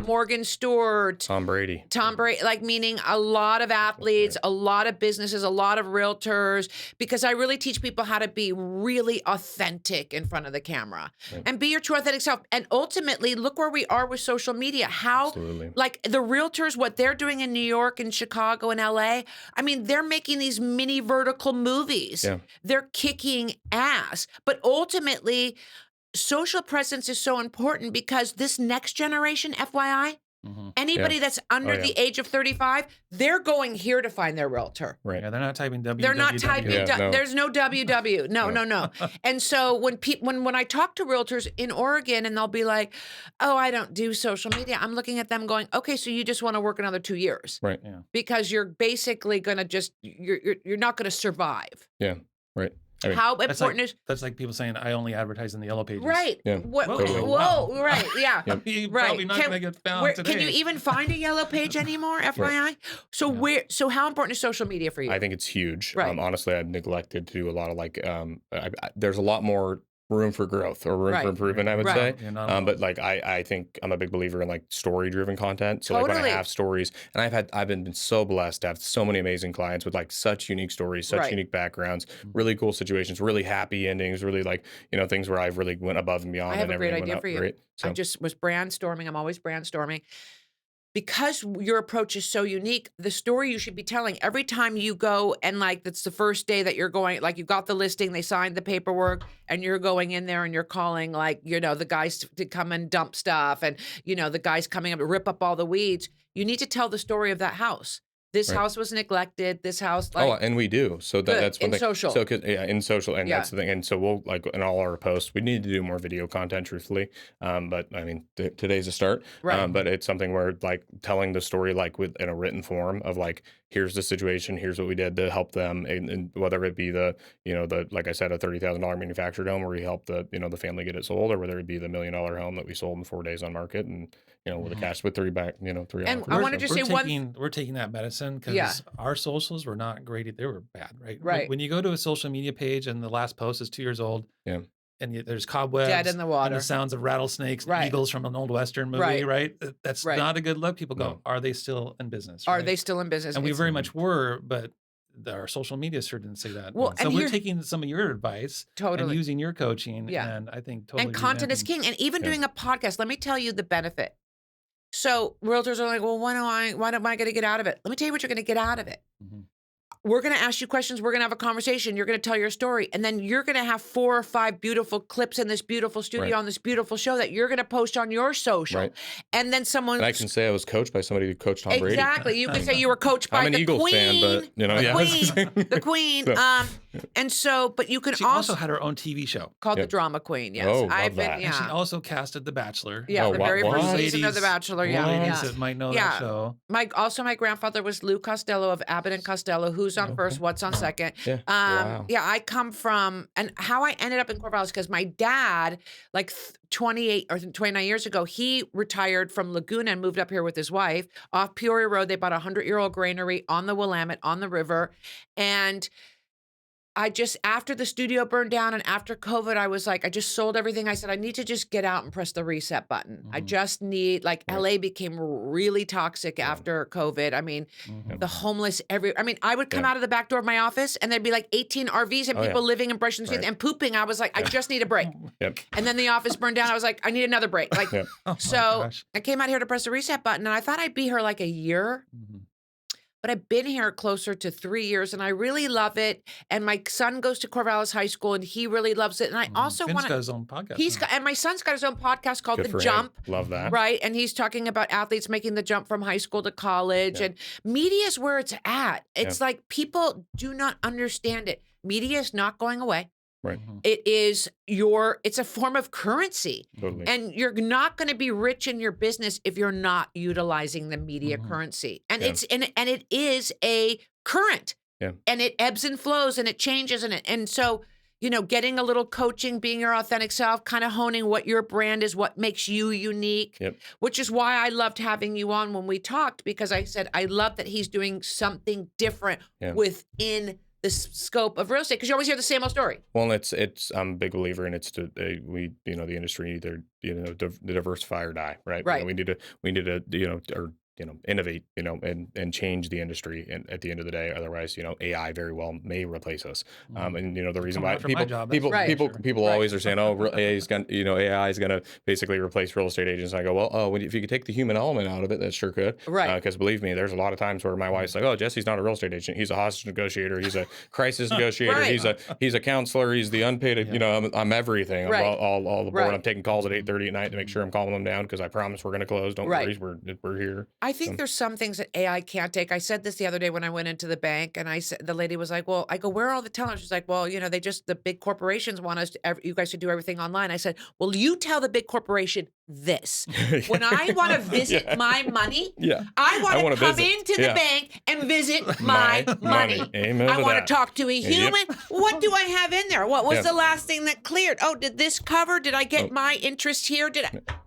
Speaker 1: Morgan Stewart.
Speaker 2: Tom Brady,
Speaker 1: like meaning a lot of athletes, a lot of businesses, a lot of realtors, because I really teach people how to be really authentic in front of the camera and be your true authentic self. And ultimately, look where we are with social media. How, like the realtors, what they're doing in New York and Chicago and LA. I mean, they're making these mini vertical movies. Yeah. They're kicking ass. But ultimately, social presence is so important because this next generation, FYI, anybody that's under the age of 35, they're going here to find their realtor.
Speaker 3: Right. Yeah, they're not typing WWW.
Speaker 1: They're not typing. There's no WW. No. And so when I talk to realtors in Oregon and they'll be like, "Oh, I don't do social media," I'm looking at them going, "Okay, so you just want to work another 2 years,
Speaker 2: right? Yeah.
Speaker 1: Because you're basically gonna you're not gonna survive."
Speaker 2: Yeah. Right.
Speaker 1: I mean, how important is
Speaker 3: that's like people saying I only advertise in the yellow pages.
Speaker 1: Right.
Speaker 2: Yeah.
Speaker 1: Whoa. Right. Yeah.
Speaker 3: You're probably not going to get found today.
Speaker 1: Can you even find a yellow page anymore? FYI. So how important is social media for you?
Speaker 2: I think it's huge.
Speaker 1: Right.
Speaker 2: Honestly, I've neglected to do a lot of there's a lot more room for growth or room for improvement, I would say. But like I think I'm a big believer in like story driven content. So like when I have stories, and I've been so blessed to have so many amazing clients with like such unique stories, such unique backgrounds, really cool situations, really happy endings, really like, things where I've really went above and beyond.
Speaker 1: I have
Speaker 2: and
Speaker 1: a great idea for you.
Speaker 2: Great. So.
Speaker 1: I just was brainstorming. I'm always brainstorming. Because your approach is so unique, the story you should be telling every time you go and like that's the first day that you're going, like you got the listing, they signed the paperwork and you're going in there and you're calling like, the guys to come and dump stuff and, the guys coming up to rip up all the weeds. You need to tell the story of that house. This
Speaker 2: Right.
Speaker 1: house was neglected. This house,
Speaker 2: Oh,
Speaker 1: like,
Speaker 2: and we do. So
Speaker 1: good
Speaker 2: that's one
Speaker 1: in
Speaker 2: thing.
Speaker 1: social.
Speaker 2: So, in social, and
Speaker 1: Yeah.
Speaker 2: that's the thing. And so we'll like in all our posts, we need to do more video content, truthfully. But I mean, today's a start.
Speaker 1: Right.
Speaker 2: But it's something where like telling the story like in a written form of like, here's the situation, here's what we did to help them, and whether it be the like I said, a $30,000 manufactured home where we helped the family get it sold, or whether it be the $1 million home that we sold in 4 days on market, and with a cash with three
Speaker 1: And
Speaker 2: offers.
Speaker 1: I wanted to
Speaker 3: We're
Speaker 1: say one.
Speaker 3: we're taking that medicine because
Speaker 1: Yeah.
Speaker 3: our socials were not great. They were bad, right?
Speaker 1: Right.
Speaker 3: When you go to a social media page and the last post is 2 years old,
Speaker 2: Yeah.
Speaker 3: and there's cobwebs,
Speaker 1: Dead in the water.
Speaker 3: and the sounds of rattlesnakes,
Speaker 1: Right.
Speaker 3: eagles from an old Western movie,
Speaker 1: Right.
Speaker 3: right? That's
Speaker 1: Right.
Speaker 3: not a good look. People go,
Speaker 2: No.
Speaker 3: are they still in business?
Speaker 1: Are
Speaker 3: right?
Speaker 1: they still in business?
Speaker 3: And we
Speaker 1: It's-
Speaker 3: very much were, but our social media sure didn't say that.
Speaker 1: Well,
Speaker 3: so
Speaker 1: and
Speaker 3: we're
Speaker 1: here-
Speaker 3: taking some of your advice and
Speaker 1: Totally.
Speaker 3: using your coaching,
Speaker 1: Yeah.
Speaker 3: and I think totally.
Speaker 1: And content is
Speaker 3: revamping-
Speaker 1: king. And even
Speaker 2: Yeah.
Speaker 1: doing a podcast, let me tell you the benefit. So realtors are like, well, why am I going to get out of it? Let me tell you what you're going to get out of it.
Speaker 3: Mhm.
Speaker 1: We're going to ask you questions. We're going to have a conversation. You're going to tell your story. And then you're going to have 4 or 5 beautiful clips in this beautiful studio
Speaker 2: Right.
Speaker 1: on this beautiful show that you're going to post on your social.
Speaker 2: Right.
Speaker 1: And then someone.
Speaker 2: And I can say I was coached by somebody who coached Tom Brady.
Speaker 1: Exactly. You can say you were coached by
Speaker 2: I'm an
Speaker 1: the
Speaker 2: Eagles
Speaker 1: queen.
Speaker 2: fan, but
Speaker 1: the
Speaker 2: yeah.
Speaker 1: queen. The queen.
Speaker 2: So-
Speaker 1: And so, but you can
Speaker 3: She
Speaker 1: also,
Speaker 3: also had her own TV show.
Speaker 1: called the
Speaker 2: Yep.
Speaker 1: Drama Queen. Yes.
Speaker 2: Oh, love
Speaker 1: I've been,
Speaker 2: that.
Speaker 1: yeah.
Speaker 3: And she also casted The Bachelor.
Speaker 1: Yeah,
Speaker 2: Oh,
Speaker 1: the
Speaker 2: what-
Speaker 1: very first
Speaker 2: what?
Speaker 1: season of The Bachelor. Yeah,
Speaker 2: What?
Speaker 3: Ladies
Speaker 1: yeah.
Speaker 3: that might know
Speaker 1: Yeah.
Speaker 3: that show.
Speaker 1: My grandfather was Lou Costello of Abbott and Costello. Who's on first? What's on second?
Speaker 2: Yeah. Wow.
Speaker 1: Yeah, I come from, and how I ended up in Corvallis because my dad, like 28 or 29 years ago, he retired from Laguna and moved up here with his wife off Peoria Road. They bought a 100-year-old granary on the Willamette on the river, and I just, after the studio burned down and after COVID, I was like, I just sold everything. I said, I need to just get out and press the reset button. I
Speaker 3: Mhm.
Speaker 1: just need, like,
Speaker 2: Right.
Speaker 1: LA became really toxic after COVID. I mean,
Speaker 3: Mhm.
Speaker 1: the homeless, I mean, I would come
Speaker 2: Yeah.
Speaker 1: out of the back door of my office and there'd be like 18 RVs and
Speaker 2: Oh, yeah.
Speaker 1: people living and brushing teeth
Speaker 2: Right.
Speaker 1: and pooping. I was like, I just need a break.
Speaker 2: Yep.
Speaker 1: And then the office burned down. I was like, I need another break. Like,
Speaker 2: Yep.
Speaker 3: Oh my
Speaker 1: so
Speaker 3: gosh.
Speaker 1: I came out here to press the reset button and I thought I'd be here like a year.
Speaker 3: Mhm.
Speaker 1: But I've been here closer to 3 years and I really love it. And my son goes to Corvallis High School and he really loves it. And I also
Speaker 3: Finn's
Speaker 1: want
Speaker 3: got
Speaker 1: to,
Speaker 3: his own podcast.
Speaker 1: he's
Speaker 3: now.
Speaker 1: got, and my son's got his own podcast called
Speaker 2: Good
Speaker 1: The
Speaker 2: for him.
Speaker 1: Jump.
Speaker 2: Love that.
Speaker 1: Right. And he's talking about athletes making the jump from high school to college.
Speaker 2: Yeah.
Speaker 1: And media is where it's at. It's like people do not understand it. Media is not going away.
Speaker 2: Right.
Speaker 3: Mhm.
Speaker 1: It's a form of currency.
Speaker 2: Totally.
Speaker 1: And you're not going to be rich in your business if you're not utilizing the media
Speaker 3: Mhm.
Speaker 1: currency. And
Speaker 2: Yeah.
Speaker 1: and it is a current.
Speaker 2: Yeah.
Speaker 1: And it ebbs and flows and it changes and so, getting a little coaching, being your authentic self, kind of honing what your brand is, what makes you unique,
Speaker 2: Yep.
Speaker 1: which is why I loved having you on when we talked, because I said, I love that he's doing something different
Speaker 2: Yeah.
Speaker 1: within the scope of real estate, because you always hear the same old story.
Speaker 2: Well, it's I'm a big believer in it's to the industry either diversify or die, right?
Speaker 1: Right.
Speaker 2: We need to or innovate, and change the industry. And at the end of the day, otherwise, AI very well may replace us. And the reason
Speaker 3: Coming
Speaker 2: why
Speaker 3: after my job, that's
Speaker 2: people
Speaker 1: Right.
Speaker 2: people
Speaker 3: sure.
Speaker 2: people
Speaker 1: Right.
Speaker 2: always are saying, oh, AI is gonna basically replace real estate agents. And I go, well, if you could take the human element out of it, that sure could.
Speaker 1: Right.
Speaker 2: Because believe me, there's a lot of times where my wife's like, oh, Jesse's not a real estate agent. He's a hostage negotiator. He's a crisis negotiator.
Speaker 1: Right.
Speaker 2: He's a counselor. He's the unpaid. I'm everything. I'm
Speaker 1: Right.
Speaker 2: all the board.
Speaker 1: Right.
Speaker 2: I'm taking calls at 8:30 at night to make sure I'm calling them down because I promise we're going to close. Don't
Speaker 1: Right.
Speaker 2: worry, we're here.
Speaker 1: I think there's some things that AI can't take. I said this the other day when I went into the bank, and I said, the lady was like, "Well," I go, "Where are all the tellers?" She's like, "Well, the big corporations want us you guys to do everything online." I said, "Well, you tell the big corporation this. When I want to visit
Speaker 2: Yeah.
Speaker 1: my money,
Speaker 2: Yeah.
Speaker 1: I want
Speaker 2: wanna
Speaker 1: to come
Speaker 2: visit.
Speaker 1: into the
Speaker 2: Yeah.
Speaker 1: bank and visit my money.
Speaker 2: Amen.
Speaker 1: I
Speaker 2: to
Speaker 1: want
Speaker 2: that.
Speaker 1: to talk to a
Speaker 2: Yep.
Speaker 1: human. What do I have in there? What was
Speaker 2: Yeah.
Speaker 1: the last thing that cleared? Oh, did this cover? Did I get
Speaker 2: Oh.
Speaker 1: my interest here?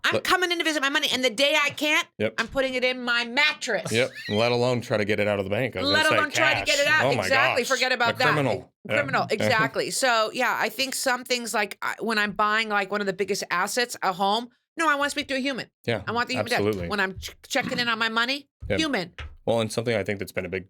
Speaker 1: I'm
Speaker 2: Let-
Speaker 1: coming in to visit my money, and the day I can't,
Speaker 2: Yep.
Speaker 1: I'm putting it in my mattress.
Speaker 2: Yep. Let alone try to get it out of the bank. I was
Speaker 1: Let
Speaker 2: gonna say
Speaker 1: alone try to get
Speaker 2: cash.
Speaker 1: it out.
Speaker 2: Oh my
Speaker 1: Exactly.
Speaker 2: gosh.
Speaker 1: Forget about
Speaker 2: A
Speaker 1: that.
Speaker 2: criminal. Yeah.
Speaker 1: Criminal. Exactly. So yeah, I think some things like when I'm buying like one of the biggest assets, a home. No, I want to speak to a human.
Speaker 2: Yeah.
Speaker 1: I want the human.
Speaker 2: Absolutely.
Speaker 1: When I'm checking in on my money,
Speaker 2: Yep.
Speaker 1: human.
Speaker 2: Well, and something I think that's been a big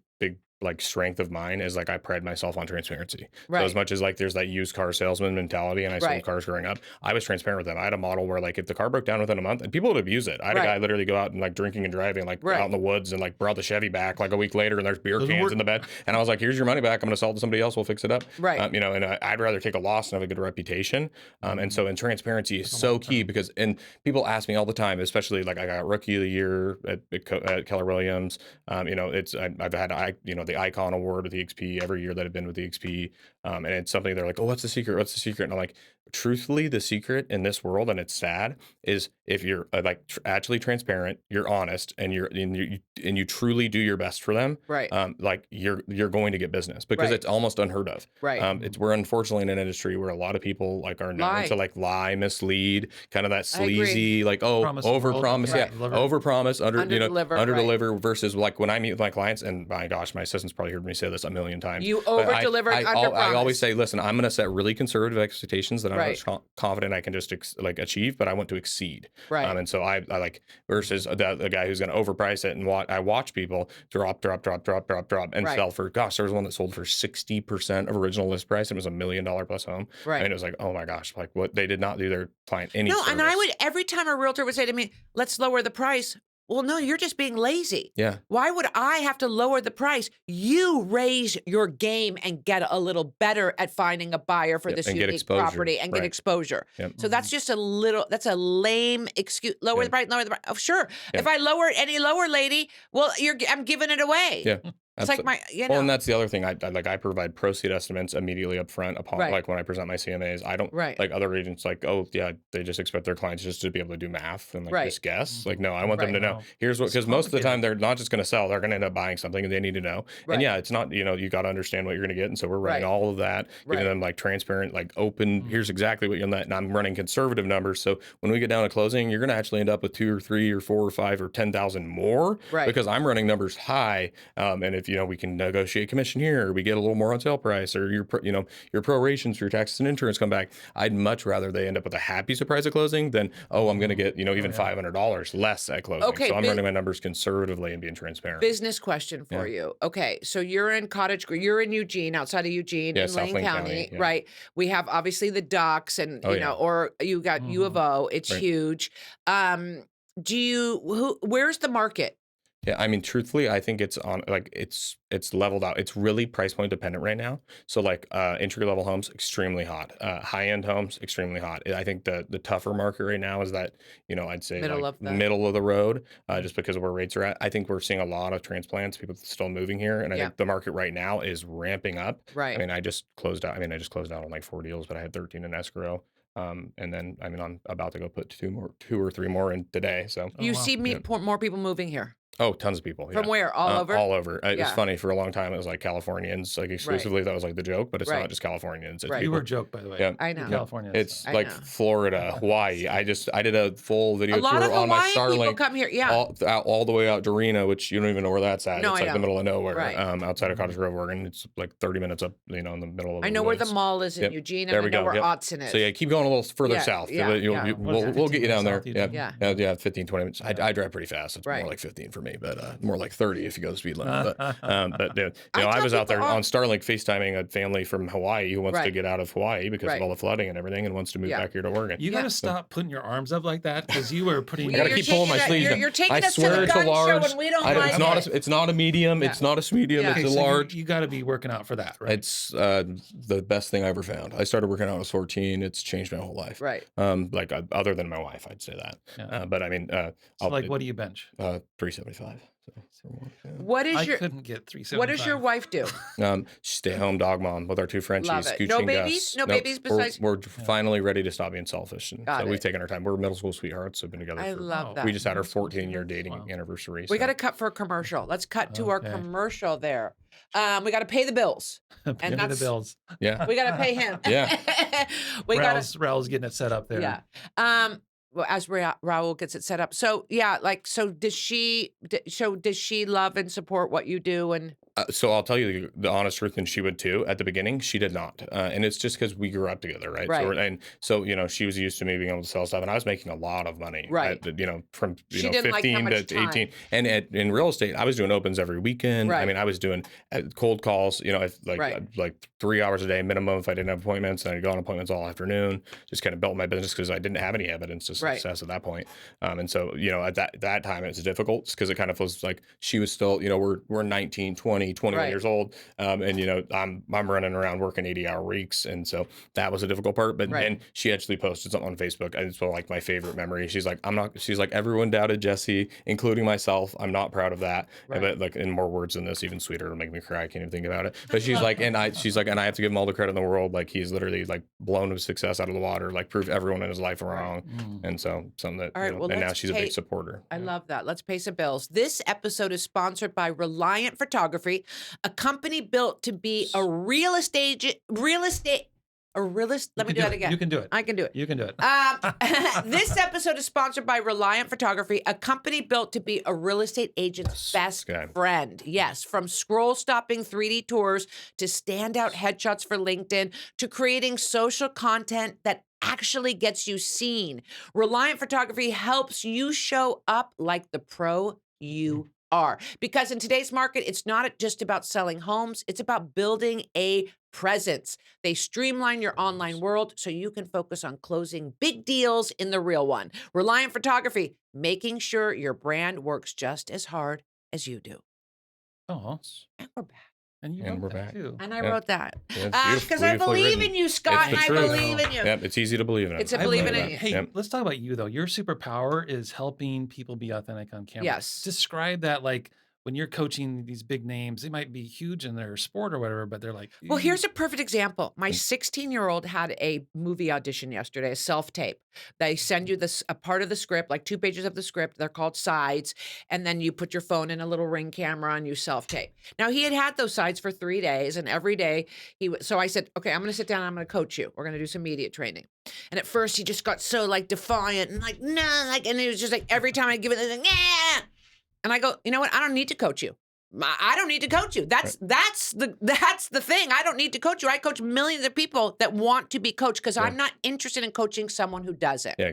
Speaker 2: like strength of mine is like I pride myself on transparency. So
Speaker 1: Right.
Speaker 2: as much as like there's that used car salesman mentality, and I sold
Speaker 1: Right.
Speaker 2: cars growing up, I was transparent with them. I had a model where like if the car broke down within a month, and people would abuse it. I had a
Speaker 1: Right.
Speaker 2: guy literally go out and like drinking and driving like
Speaker 1: Right.
Speaker 2: out in the woods and like brought the Chevy back like a week later, and there's beer
Speaker 3: Doesn't
Speaker 2: cans
Speaker 3: work.
Speaker 2: in the bed, and I was like, here's your money back. I'm gonna sell it to somebody else. We'll fix it up.
Speaker 1: Right.
Speaker 2: You know, and I'd rather take a loss and have a good reputation. And so, and transparency is so key because, and people ask me all the time, especially like I got Rookie of the Year at Keller Williams. You know, I've had the Icon Award with EXP every year that I've been with EXP, and it's something they're like, oh, what's the secret? What's the secret? And I'm like, truthfully, the secret in this world, and it's sad, is if you're actually transparent, you're honest, and you truly do your best for them.
Speaker 1: Right.
Speaker 2: Like you're going to get business because
Speaker 1: Right.
Speaker 2: it's almost unheard of.
Speaker 1: Right.
Speaker 2: We're unfortunately in an industry where a lot of people like are known to like lie, mislead, kind of that sleazy, like overpromise,
Speaker 3: Right.
Speaker 2: overpromise,
Speaker 1: Underdeliver,
Speaker 2: underdeliver versus like when I meet with my clients, and my gosh, my assistant's probably heard me say this a million times.
Speaker 1: You
Speaker 2: but
Speaker 1: over-delivered,
Speaker 2: I always say, listen, I'm going to set really conservative expectations that I'm
Speaker 1: Right.
Speaker 2: not confident I can just achieve, but I want to exceed.
Speaker 1: Right.
Speaker 2: And so I like versus the guy who's going to overprice it, and I watch people drop, and
Speaker 1: Right.
Speaker 2: sell for, gosh, there was one that sold for 60% of original list price. It was $1 million plus home.
Speaker 1: Right.
Speaker 2: And it was like, oh my gosh, like what they did not do their client any
Speaker 1: No,
Speaker 2: service.
Speaker 1: and I would, every time a realtor would say to me, let's lower the price. Well, no, you're just being lazy.
Speaker 2: Yeah.
Speaker 1: Why would I have to lower the price? You raise your game and get a little better at finding a buyer for
Speaker 2: Yep,
Speaker 1: this
Speaker 2: and get
Speaker 1: unique
Speaker 2: exposure.
Speaker 1: property and get
Speaker 2: Right.
Speaker 1: exposure.
Speaker 2: Yep.
Speaker 1: So that's just that's a lame excuse. Lower the price, lower the price. Oh, sure.
Speaker 2: Yeah.
Speaker 1: If I lower it any lower, lady, well, I'm giving it away.
Speaker 2: Yeah.
Speaker 1: It's like my, you know.
Speaker 2: Well, and that's the other thing. I provide proceed estimates immediately up front upon
Speaker 1: Right.
Speaker 2: like when I present my CMAs. I don't
Speaker 1: Right.
Speaker 2: like other agents like, oh yeah, they just expect their clients just to be able to do math and like
Speaker 1: Right.
Speaker 2: just guess. Like, no, I want them
Speaker 1: Right.
Speaker 2: to know.
Speaker 3: Wow.
Speaker 2: Here's what,
Speaker 3: It's
Speaker 2: because most of the time
Speaker 3: complicated.
Speaker 2: they're not just going to sell. They're going to end up buying something, and they need to know.
Speaker 1: Right.
Speaker 2: And yeah, it's not, you got to understand what you're going to get. And so we're running
Speaker 1: Right.
Speaker 2: all of that, giving
Speaker 1: Right.
Speaker 2: them like transparent, like open. Here's exactly what you're net. And I'm running conservative numbers. So when we get down to closing, you're going to actually end up with 2 or 3 or 4 or 5 or 10,000 more.
Speaker 1: Right.
Speaker 2: Because I'm running numbers high. And if we can negotiate commission here, or we get a little more on sale price, or your prorations for your taxes and insurance come back, I'd much rather they end up with a happy surprise at closing than, oh, I'm going to get even $500 less at closing.
Speaker 1: Okay,
Speaker 2: So I'm running my numbers conservatively and being transparent.
Speaker 1: Business question for you. Okay, so you're in you're in Eugene, outside of Eugene,
Speaker 2: Yeah,
Speaker 1: in
Speaker 2: South
Speaker 1: Lane
Speaker 2: Lane
Speaker 1: County,
Speaker 2: County, yeah.
Speaker 1: right? We have obviously the docks, and
Speaker 2: Oh, yeah.
Speaker 1: or you got U of O. It's
Speaker 2: Right.
Speaker 1: huge. Where's the market?
Speaker 2: Yeah, I mean, truthfully, I think it's on like it's leveled out. It's really price point dependent right now. So like entry level homes, extremely hot. High end homes, extremely hot. I think the tougher market right now is that I'd say
Speaker 1: Middle
Speaker 2: like
Speaker 1: of the-
Speaker 2: middle of the road, just because of where rates are at. I think we're seeing a lot of transplants, people still moving here, and I
Speaker 1: Yeah.
Speaker 2: think the market right now is ramping up.
Speaker 1: Right.
Speaker 2: I mean, I just closed out on like 4 deals, but I had 13 in escrow. And then I'm about to go put 2 or 3 more in today. So
Speaker 1: You
Speaker 3: wow.
Speaker 1: see more people moving here.
Speaker 2: oh, tons of people.
Speaker 1: From
Speaker 2: yeah.
Speaker 1: where? All over?
Speaker 2: All over. It was
Speaker 1: Yeah.
Speaker 2: funny for a long time. It was like Californians, like exclusively. That was like the joke, but it's
Speaker 1: Right.
Speaker 2: not just Californians. It's
Speaker 1: Right.
Speaker 3: You
Speaker 2: people-
Speaker 3: were a joke, by the way.
Speaker 2: Yeah.
Speaker 1: I know.
Speaker 3: California.
Speaker 2: It's
Speaker 1: I
Speaker 2: like
Speaker 1: know.
Speaker 2: Florida, Hawaii. I did a full video
Speaker 1: A lot
Speaker 2: tour
Speaker 1: of
Speaker 2: on my
Speaker 1: Hawaiian people
Speaker 2: Starlink.
Speaker 1: come here. Yeah.
Speaker 2: All the way out to Reno, which you don't even know where that's at.
Speaker 1: No,
Speaker 2: It's
Speaker 1: I
Speaker 2: like the
Speaker 1: don't.
Speaker 2: middle of nowhere,
Speaker 1: Right.
Speaker 2: Outside of Cottage Grove, Oregon. It's like 30 minutes up, in the middle of
Speaker 1: I
Speaker 2: the
Speaker 1: know where the
Speaker 2: woods.
Speaker 1: mall is in
Speaker 2: Yep.
Speaker 1: Eugene,
Speaker 2: There
Speaker 1: and I
Speaker 2: we
Speaker 1: know
Speaker 2: go.
Speaker 1: where
Speaker 2: Yep.
Speaker 1: Autzen is.
Speaker 2: So yeah, keep going a little further
Speaker 1: Yeah,
Speaker 2: south.
Speaker 1: yeah, yeah.
Speaker 3: What is it,
Speaker 2: We'll get
Speaker 3: 15
Speaker 2: you down there.
Speaker 3: minutes south,
Speaker 2: Yeah.
Speaker 3: you do?
Speaker 1: Yeah.
Speaker 2: 15, 20 minutes. I drive pretty fast. It's
Speaker 1: Right.
Speaker 2: more like 15 for me, but more like 30 if you go the speed limit. But dude,
Speaker 1: I
Speaker 2: I
Speaker 1: tell
Speaker 2: was out there
Speaker 1: people
Speaker 2: on Starlink FaceTiming a family from Hawaii who wants to
Speaker 1: Right.
Speaker 2: get out of Hawaii because
Speaker 1: Right.
Speaker 2: of all the flooding and everything, and wants to move
Speaker 1: Yeah.
Speaker 2: back here to Oregon.
Speaker 3: You
Speaker 1: Yeah.
Speaker 3: got to stop putting your arms up like that, because you were putting.
Speaker 2: I gotta
Speaker 1: You're
Speaker 2: keep pulling my
Speaker 1: taking
Speaker 2: sleeves.
Speaker 1: you're taking
Speaker 2: I
Speaker 1: us to
Speaker 2: swear
Speaker 1: the
Speaker 2: it's a
Speaker 1: gun show,
Speaker 2: large.
Speaker 1: and we don't
Speaker 2: I don't-
Speaker 1: like
Speaker 2: it's not.
Speaker 1: it.
Speaker 2: It's not a medium.
Speaker 1: Yeah.
Speaker 2: It's not a medium.
Speaker 1: Yeah.
Speaker 2: It's
Speaker 3: Okay,
Speaker 2: a
Speaker 3: so
Speaker 2: large.
Speaker 3: You got to be working out for that, right?
Speaker 2: It's the best thing I ever found. I started working out when I was 14. It's changed my whole life.
Speaker 1: Right.
Speaker 2: Like other than my wife, I'd say that.
Speaker 3: Yeah.
Speaker 2: But I mean,
Speaker 3: So like, what do you bench?
Speaker 2: 375. So, yeah.
Speaker 1: What is
Speaker 3: I
Speaker 1: your
Speaker 3: couldn't get 375.
Speaker 1: What does your wife do?
Speaker 2: Stay home dog mom with our 2 Frenchies.
Speaker 1: Love it.
Speaker 2: Scooch
Speaker 1: No
Speaker 2: and
Speaker 1: babies?
Speaker 2: Gus.
Speaker 1: No
Speaker 2: Nope.
Speaker 1: babies besides-
Speaker 2: We're finally ready to stop being selfish, and
Speaker 1: Got
Speaker 2: so
Speaker 1: it.
Speaker 2: we've taken our time. We're middle school sweethearts. We've been together.
Speaker 1: I
Speaker 2: for,
Speaker 1: love that.
Speaker 2: We just had our
Speaker 3: Middle school
Speaker 2: 14-year
Speaker 3: sweethearts.
Speaker 2: dating
Speaker 3: Wow.
Speaker 2: anniversary.
Speaker 1: We
Speaker 2: so-
Speaker 1: got to cut for a commercial. Let's cut to our
Speaker 3: Okay.
Speaker 1: commercial there. We got to pay the bills.
Speaker 3: Pay me the
Speaker 1: that's-
Speaker 3: bills.
Speaker 2: Yeah.
Speaker 1: We got to pay him.
Speaker 2: Yeah.
Speaker 1: We got to.
Speaker 3: Raul's getting it set up there.
Speaker 1: Yeah. Well, as Raul gets it set up. So yeah, like, so does she love and support what you do? And
Speaker 2: So I'll tell you the honest truth, and she would too. At the beginning, she did not, and it's just because we grew up together, right? So,
Speaker 1: Right.
Speaker 2: she was used to me being able to sell stuff, and I was making a lot of money,
Speaker 1: Right.
Speaker 2: from
Speaker 1: She didn't like how
Speaker 2: 15
Speaker 1: much
Speaker 2: to 18,
Speaker 1: time.
Speaker 2: and in real estate, I was doing opens every weekend. I
Speaker 1: Right.
Speaker 2: mean, I was doing cold calls, if,
Speaker 1: Right.
Speaker 2: like 3 hours a day minimum if I didn't have appointments, and I'd go on appointments all afternoon. Just kind of built my business because I didn't have any evidence of
Speaker 1: Right.
Speaker 2: success at that point. And so, at that time, it's difficult because it kind of feels like she was still, we're 19, 20, 21
Speaker 1: Right.
Speaker 2: years old. And I'm running around working 80-hour weeks. And so that was a difficult part. But
Speaker 1: Right.
Speaker 2: then she actually posted something on Facebook. And it's like my favorite memory. She's like, everyone doubted Jesse, including myself. I'm not proud of that.
Speaker 1: Right.
Speaker 2: But like in more words than this, even sweeter, it'll make me cry. I can't even think about it. But she's like, and I have to give him all the credit in the world. Like he's literally like blown his success out of the water, like proved everyone in his life wrong. And so something that,
Speaker 1: All right, well,
Speaker 2: and now
Speaker 1: let's
Speaker 2: she's a big supporter.
Speaker 1: I love that. Let's pay some bills. This episode is sponsored by Reliant Photography, a company built to be a real estate. Let me do that again.
Speaker 3: You can do it.
Speaker 1: I can do it.
Speaker 3: You can do it.
Speaker 1: This episode is sponsored by Reliant Photography, a company built to be a real estate agent's best
Speaker 2: Okay.
Speaker 1: friend. Yes, from scroll-stopping 3D tours to standout headshots for LinkedIn to creating social content that actually gets you seen. Reliant Photography helps you show up like the pro you are. Because in today's market, it's not just about selling homes, it's about building a presence. They streamline your online world so you can focus on closing big deals in the real one. Reliant Photography, making sure your brand works just as hard as you do.
Speaker 3: Oh,
Speaker 1: And we're back.
Speaker 3: and you
Speaker 2: And
Speaker 3: wrote
Speaker 2: we're
Speaker 3: that
Speaker 2: back.
Speaker 3: too.
Speaker 1: And I
Speaker 2: Yeah.
Speaker 1: wrote that.
Speaker 2: Yeah, it's
Speaker 1: Because I
Speaker 2: beautifully
Speaker 1: believe
Speaker 2: written.
Speaker 1: in you, Scott,
Speaker 2: It's
Speaker 1: and
Speaker 2: the
Speaker 1: I
Speaker 2: truth.
Speaker 1: believe in you.
Speaker 2: Yep, it's easy to believe in.
Speaker 1: It's a
Speaker 2: I
Speaker 1: believe
Speaker 2: love
Speaker 1: in
Speaker 2: that.
Speaker 1: it.
Speaker 3: Hey,
Speaker 2: Yep.
Speaker 3: let's talk about you though. Your superpower is helping people be authentic on camera.
Speaker 1: Yes.
Speaker 3: Describe that, like when you're coaching these big names, they might be huge in their sport or whatever, but they're like,
Speaker 1: Well, here's a perfect example. My 16-year-old had a movie audition yesterday, a self-tape. They send you a part of the script, like 2 pages of the script. They're called sides. And then you put your phone in a little Ring camera and you self-tape. Now, he had those sides for 3 days. And every day, so I said, okay, I'm going to sit down and I'm going to coach you. We're going to do some media training. And at first, he just got so like defiant and like, nah, like, and it was just like every time I give it, like, yeah. And I go, you know what? I don't need to coach you. I don't need to coach you. That's the thing. I don't need to coach you. I coach millions of people that want to be coached because I'm not interested in coaching someone who doesn't.
Speaker 2: Yeah,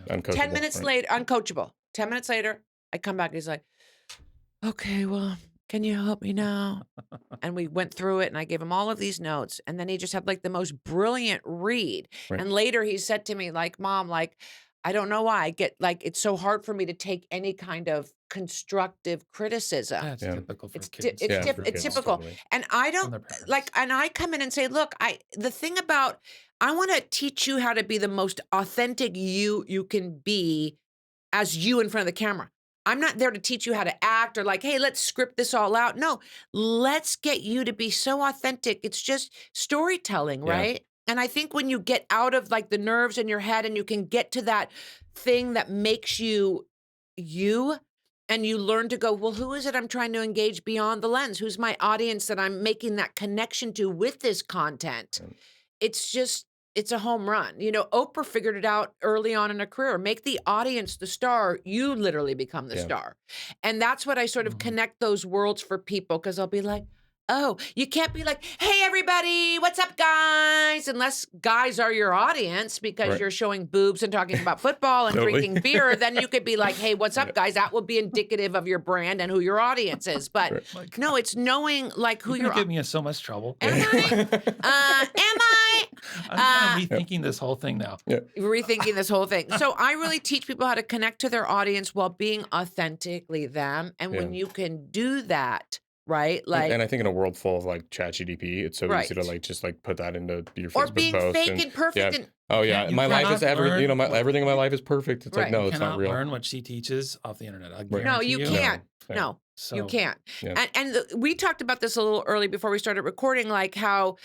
Speaker 2: uncoachable.
Speaker 1: 10 minutes
Speaker 2: right.
Speaker 1: later, uncoachable. 10 minutes later, I come back. He's like, okay, well, can you help me now? And we went through it and I gave him all of these notes. And then he just had like the most brilliant read.
Speaker 2: Right.
Speaker 1: And later he said to me, like, Mom, like, I don't know why I get like, it's so hard for me to take any kind of constructive criticism.
Speaker 3: That's
Speaker 2: Yeah.
Speaker 3: typical for
Speaker 1: It's
Speaker 3: kids.
Speaker 1: it's
Speaker 2: for
Speaker 1: it's
Speaker 2: kids,
Speaker 1: typical.
Speaker 2: totally.
Speaker 1: And I
Speaker 3: From their
Speaker 1: don't
Speaker 3: parents.
Speaker 1: like, and I come in and say, look, the thing about, I want to teach you how to be the most authentic you can be as you in front of the camera. I'm not there to teach you how to act or like, hey, let's script this all out. No, let's get you to be so authentic. It's just storytelling,
Speaker 2: Yeah.
Speaker 1: right? And I think when you get out of like the nerves in your head and you can get to that thing that makes you you, and you learn to go, well, who is it I'm trying to engage beyond the lens? Who's my audience that I'm making that connection to with this content? It's a home run. You know, Oprah figured it out early on in her career. Make the audience the star. You literally become the
Speaker 2: Yeah.
Speaker 1: star. And that's what I sort of connect those worlds for people because I'll be like, oh, you can't be like, hey, everybody, what's up, guys? Unless guys are your audience because
Speaker 2: Right.
Speaker 1: you're showing boobs and talking about football and
Speaker 2: Totally.
Speaker 1: drinking beer, then you could be like, hey, what's up, guys? That will be indicative of your brand and who your audience is. But
Speaker 3: Right.
Speaker 1: no, it's knowing like who
Speaker 3: You're
Speaker 1: your
Speaker 3: gonna get me in so much trouble.
Speaker 1: Am I? Am I?
Speaker 3: I'm kind of rethinking this whole thing now.
Speaker 1: Rethinking this whole thing. So I really teach people how to connect to their audience while being authentically them. And when you can do that, right? Like,
Speaker 2: and I think in a world full of like ChatGPT, it's so easy to
Speaker 1: Right.
Speaker 2: like just like put that into your
Speaker 1: or
Speaker 2: Facebook
Speaker 1: being
Speaker 2: post
Speaker 1: fake and perfect.
Speaker 2: yeah.
Speaker 1: And
Speaker 2: Oh yeah,
Speaker 3: You
Speaker 2: my life is
Speaker 3: cannot learn
Speaker 2: everything in my life is perfect. It's
Speaker 1: Right.
Speaker 2: like no,
Speaker 3: You
Speaker 2: it's not
Speaker 3: cannot
Speaker 2: real.
Speaker 3: learn what she teaches off the internet. I
Speaker 2: Right.
Speaker 1: no,
Speaker 3: guarantee
Speaker 1: you
Speaker 3: you.
Speaker 1: can't.
Speaker 2: Yeah.
Speaker 1: No,
Speaker 3: So,
Speaker 1: you can't.
Speaker 2: Yeah.
Speaker 1: We talked about this a little early before we started recording, like how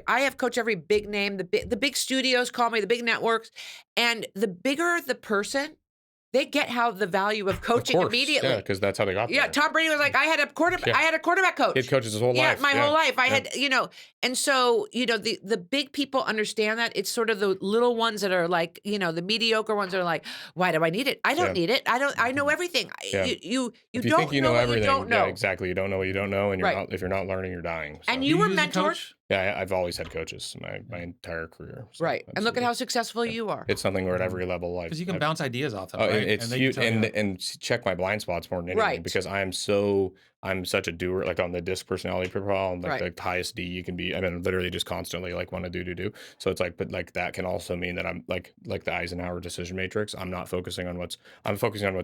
Speaker 1: I have coached every big name, the big studios call me, the big networks, and the bigger the person, they get how the value of coaching
Speaker 2: course,
Speaker 1: immediately.
Speaker 2: yeah, because that's how they got
Speaker 1: Yeah,
Speaker 2: there.
Speaker 1: Tom Brady was like, I had a quarterback coach.
Speaker 2: He had coaches his whole
Speaker 1: Yeah,
Speaker 2: life.
Speaker 1: my whole life. I
Speaker 2: yeah.
Speaker 1: had, and so, the big people understand that. It's sort of the little ones that are like, the mediocre ones are like, why do I need it? I don't need it. I know everything.
Speaker 2: Yeah.
Speaker 1: You
Speaker 2: If you
Speaker 1: don't
Speaker 2: think you
Speaker 1: know
Speaker 2: know
Speaker 1: what
Speaker 2: everything,
Speaker 1: you don't know.
Speaker 2: yeah, exactly. You don't know what you don't know, and
Speaker 1: Right.
Speaker 2: if you're not learning, you're dying. So.
Speaker 1: And
Speaker 3: Do
Speaker 1: you were
Speaker 3: use a
Speaker 1: mentored.
Speaker 3: coach?
Speaker 2: Yeah, I've always had coaches my entire career. So
Speaker 1: Right. And look at
Speaker 2: absolutely.
Speaker 1: how successful you are.
Speaker 2: It's something where at every level, like
Speaker 3: Because you can
Speaker 2: I've-
Speaker 3: bounce ideas off them,
Speaker 2: Oh,
Speaker 3: right?
Speaker 2: it's
Speaker 3: they can
Speaker 2: huge,
Speaker 3: tell you-
Speaker 2: and check my blind spots more than anything
Speaker 1: Right.
Speaker 2: because I'm such a doer, like on the DISC personality profile, and like the highest D you can be. I mean, literally just constantly like want to do. So it's like, but like that can also mean that I'm like the Eisenhower decision matrix. I'm focusing on what's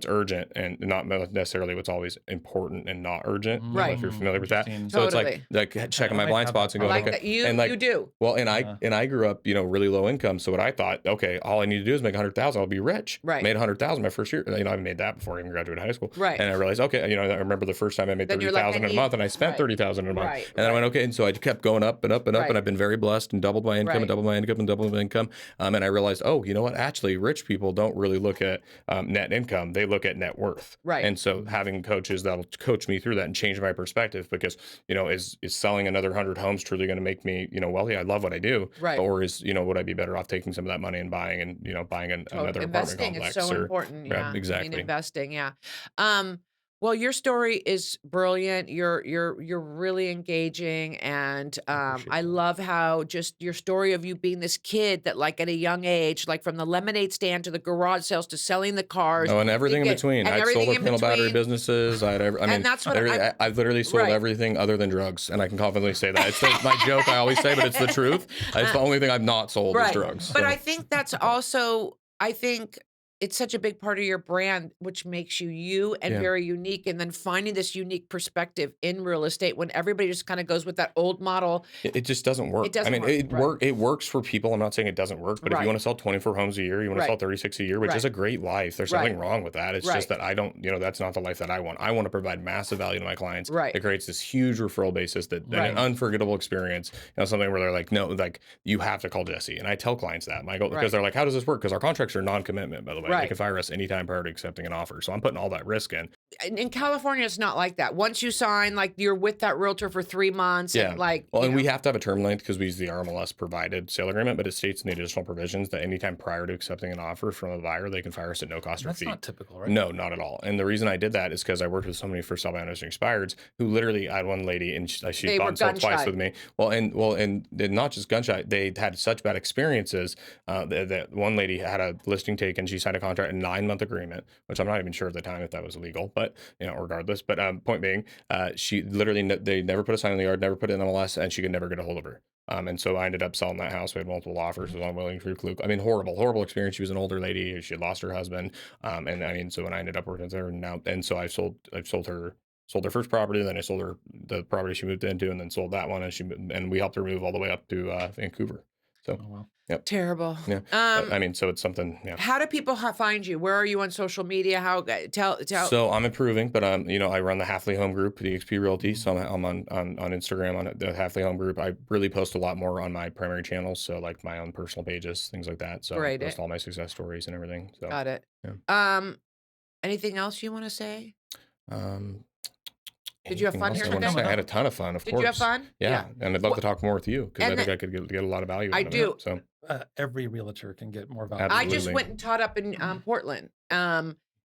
Speaker 2: urgent and not necessarily what's always important and not urgent.
Speaker 1: Right.
Speaker 2: If you're familiar with that.
Speaker 3: Interesting.
Speaker 2: So it's
Speaker 1: Totally.
Speaker 2: like checking my
Speaker 3: I
Speaker 2: blind
Speaker 3: have
Speaker 2: spots and
Speaker 3: that.
Speaker 1: I
Speaker 2: going,
Speaker 1: like
Speaker 2: okay.
Speaker 1: that.
Speaker 2: And like,
Speaker 1: you do.
Speaker 2: well, and I grew up, really low income. So what I thought, okay, all I need to do is make 100,000, I'll be rich.
Speaker 1: Right.
Speaker 2: Made 100,000 my first year. I made that before I even graduated high school.
Speaker 1: Right.
Speaker 2: And I realized, okay, I remember the first time I made
Speaker 1: Then you're like,
Speaker 2: 30,000 in a month, and I spent
Speaker 1: right.
Speaker 2: 30,000 in a month.
Speaker 1: Right,
Speaker 2: And then I went, okay, and so I kept going up and up and up,
Speaker 1: Right.
Speaker 2: and I've been very blessed and doubled my income
Speaker 1: Right.
Speaker 2: and doubled my income and doubled my income. And I realized, oh, you know what? Actually, rich people don't really look at net income; they look at net worth.
Speaker 1: Right.
Speaker 2: And so having coaches that'll coach me through that and change my perspective, because is selling another 100 homes truly going to make me wealthy? I love what I do.
Speaker 1: Right.
Speaker 2: Or would I be better off taking some of that money and buying another apartment
Speaker 1: Investing
Speaker 2: complex?
Speaker 1: is so important. Yeah,
Speaker 2: exactly.
Speaker 1: I mean, investing. Yeah. Well, your story is brilliant. You're really engaging, and I love how just your story of you being this kid that, like, at a young age, like from the lemonade stand to the garage sales to selling the cars.
Speaker 2: Oh, and everything in between. I had solar panel battery businesses.
Speaker 1: That's what
Speaker 2: I've literally sold
Speaker 1: Right.
Speaker 2: everything other than drugs, and I can confidently say that. It's my joke I always say, but it's the truth. It's the only thing I've not sold is drugs.
Speaker 1: But
Speaker 2: so.
Speaker 1: I think that's also, it's such a big part of your brand, which makes you and very unique. And then finding this unique perspective in real estate when everybody just kind of goes with that old model.
Speaker 2: It just doesn't work.
Speaker 1: It doesn't work.
Speaker 2: It works for people. I'm not saying it doesn't work, but if you want to sell 24 homes a year, you want to sell 36 a year, which is a great life. There's nothing wrong with that. It's just that I don't, that's not the life that I want. I want to provide massive value to my clients.
Speaker 1: Right.
Speaker 2: It creates this huge referral basis and an unforgettable experience. Something where they're like, no, like you have to call Jesse. And I tell clients that, Michael, because they're like, how does this work? Because our contracts are non-commitment, by the way. They can fire us anytime prior to accepting an offer. So I'm putting all that risk in.
Speaker 1: In California, it's not like that. Once you sign, like, you're with that realtor for 3 months.
Speaker 2: Yeah.
Speaker 1: And like,
Speaker 2: well, and we have to have a term length because we use the RMLS provided sale agreement, but it states in the additional provisions that anytime prior to accepting an offer from a buyer, they can fire us at no cost or fee.
Speaker 3: That's not typical, right?
Speaker 2: No, not at all. And the reason I did that is because I worked with so many first sell by owners and expireds who literally, I had one lady and she bought and sold twice with me. And not just gunshot, they had such bad experiences that one lady had a listing taken. She signed a contract, a 9-month agreement, which I'm not even sure at the time if that was illegal, but regardless. But point being, she literally, they never put a sign in the yard, never put it in MLS, and she could never get a hold of her. And so I ended up selling that house. We had multiple offers. It was unwilling to recoup. I mean, horrible experience. She was an older lady. She had lost her husband. And I mean, so when I ended up working with her and so I sold her first property, then I sold her the property she moved into, and then sold that one, and we helped her move all the way up to Vancouver. So, yep.
Speaker 1: Terrible.
Speaker 2: Yeah. I mean, so it's something. Yeah.
Speaker 1: How do people find you? Where are you on social media? Tell.
Speaker 2: So I'm improving, but I run the Haffly Home Group, the XP Realty. So I'm on Instagram on the Haffly Home Group. I really post a lot more on my primary channels, so like my own personal pages, things like that. So I post all my success stories and everything. So
Speaker 1: got it.
Speaker 2: Yeah.
Speaker 1: Anything else you want to say? Did
Speaker 2: Anything
Speaker 1: you have fun
Speaker 2: else
Speaker 1: here
Speaker 2: I wanna
Speaker 1: today?
Speaker 2: say? I had a ton of fun, of course.
Speaker 1: Did you have fun?
Speaker 2: Yeah. And I'd love to talk more with you because I
Speaker 1: And
Speaker 2: think I could get a lot of value out
Speaker 1: I
Speaker 2: of
Speaker 1: do.
Speaker 2: it. So
Speaker 3: Every realtor can get more value.
Speaker 1: I just
Speaker 2: Absolutely.
Speaker 1: went and taught up in Portland.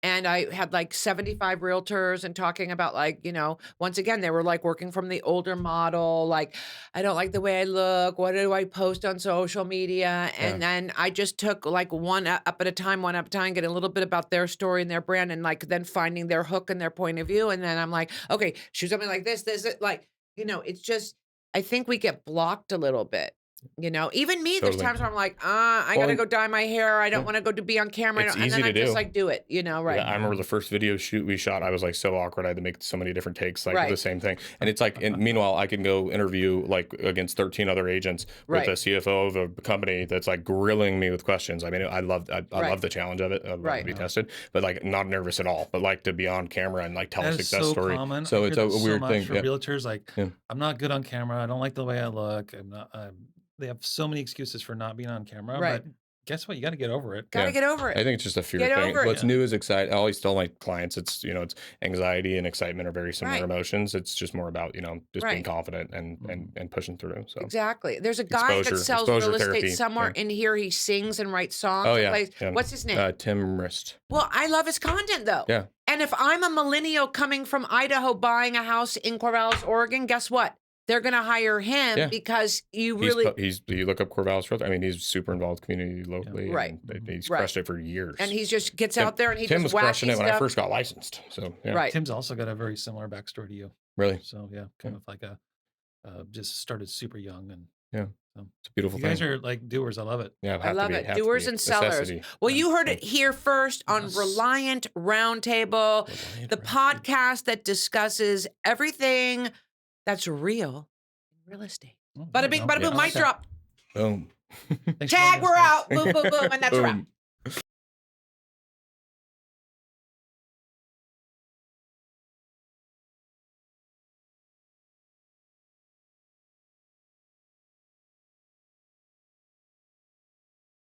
Speaker 1: And I had like 75 realtors and talking about like, once again, they were like working from the older model. Like, I don't like the way I look. What do I post on social media? And then I just took like one up at a time, get a little bit about their story and their brand, and like then finding their hook and their point of view. And then I'm like, okay, shoot something like this, like, it's just, I think we get blocked a little bit. Even me, there's
Speaker 2: Totally.
Speaker 1: times where I'm like, I gotta go dye my hair. I don't want to go to be on camera.
Speaker 2: It's
Speaker 1: And
Speaker 2: easy
Speaker 1: then
Speaker 2: to
Speaker 1: I just
Speaker 2: do.
Speaker 1: like do it, right?
Speaker 2: Yeah, I remember the first video shoot we shot. I was like so awkward. I had to make so many different takes, like
Speaker 1: Right.
Speaker 2: the same thing. And it's like, and meanwhile, I can go interview like against 13 other agents with
Speaker 1: Right.
Speaker 2: a CFO of a company that's like grilling me with questions. I mean, I love the challenge of it. I love
Speaker 1: Right.
Speaker 2: to be tested, but like not nervous at all. But like to be on camera and like tell
Speaker 3: That
Speaker 2: a
Speaker 3: is
Speaker 2: success
Speaker 3: so
Speaker 2: story.
Speaker 3: common.
Speaker 2: So
Speaker 3: I
Speaker 2: it's
Speaker 3: hear
Speaker 2: a
Speaker 3: that so
Speaker 2: weird
Speaker 3: much
Speaker 2: thing.
Speaker 3: for
Speaker 2: Yeah.
Speaker 3: realtors. Like,
Speaker 2: Yeah.
Speaker 3: I'm not good on camera. I don't like the way I look. They have so many excuses for not being on camera.
Speaker 1: Right.
Speaker 3: But guess what? You got to get over it.
Speaker 1: Got to
Speaker 2: Yeah.
Speaker 1: get over
Speaker 2: I
Speaker 1: it.
Speaker 2: think it's just a fear
Speaker 1: Get
Speaker 2: thing.
Speaker 1: over it.
Speaker 2: What's
Speaker 3: Yeah.
Speaker 2: new is exciting. I always tell my clients it's it's anxiety and excitement are very similar
Speaker 1: Right.
Speaker 2: emotions. It's just more about just being
Speaker 1: Right.
Speaker 2: confident and pushing through. So
Speaker 1: Exactly. There's a guy that sells
Speaker 2: exposure
Speaker 1: real estate
Speaker 2: therapy,
Speaker 1: somewhere
Speaker 2: yeah.
Speaker 1: in here. He sings and writes songs.
Speaker 2: Oh
Speaker 1: and
Speaker 2: yeah,
Speaker 1: plays.
Speaker 2: yeah.
Speaker 1: What's his name?
Speaker 2: Tim Rist.
Speaker 1: Well, I love his content though.
Speaker 2: Yeah.
Speaker 1: And if I'm a millennial coming from Idaho buying a house in Corvallis, Oregon, guess what? They're going to hire him
Speaker 2: Yeah.
Speaker 1: because you really
Speaker 2: You look up Corvallis Road. I mean, he's super involved community locally.
Speaker 1: Right.
Speaker 2: And he's
Speaker 1: Right.
Speaker 2: crushed it for years.
Speaker 1: and he just gets out there and he
Speaker 2: Tim
Speaker 1: just
Speaker 2: was crushing
Speaker 1: wacky
Speaker 2: it when I
Speaker 1: stuff.
Speaker 2: first got licensed. So yeah.
Speaker 1: Right.
Speaker 3: Tim's also got a very similar backstory to you.
Speaker 2: Really.
Speaker 3: So yeah, kind of like just started super young, and
Speaker 2: Yeah.
Speaker 3: so
Speaker 2: It's a beautiful
Speaker 3: you
Speaker 2: thing.
Speaker 3: guys are like doers. I love it.
Speaker 2: Yeah,
Speaker 1: I love it. Doers and sellers. Well, you heard it here first on
Speaker 3: Yes.
Speaker 1: Reliant Roundtable, the podcast that discusses everything that's real in real estate.
Speaker 3: Oh,
Speaker 1: Bada bing, bada boom,
Speaker 2: Yeah.
Speaker 1: mic drop.
Speaker 2: Boom.
Speaker 3: Thanks for
Speaker 1: Tag,
Speaker 3: joining us,
Speaker 1: we're
Speaker 3: guys.
Speaker 1: out. Boom, boom, boom. And that's a wrap.
Speaker 2: Boom.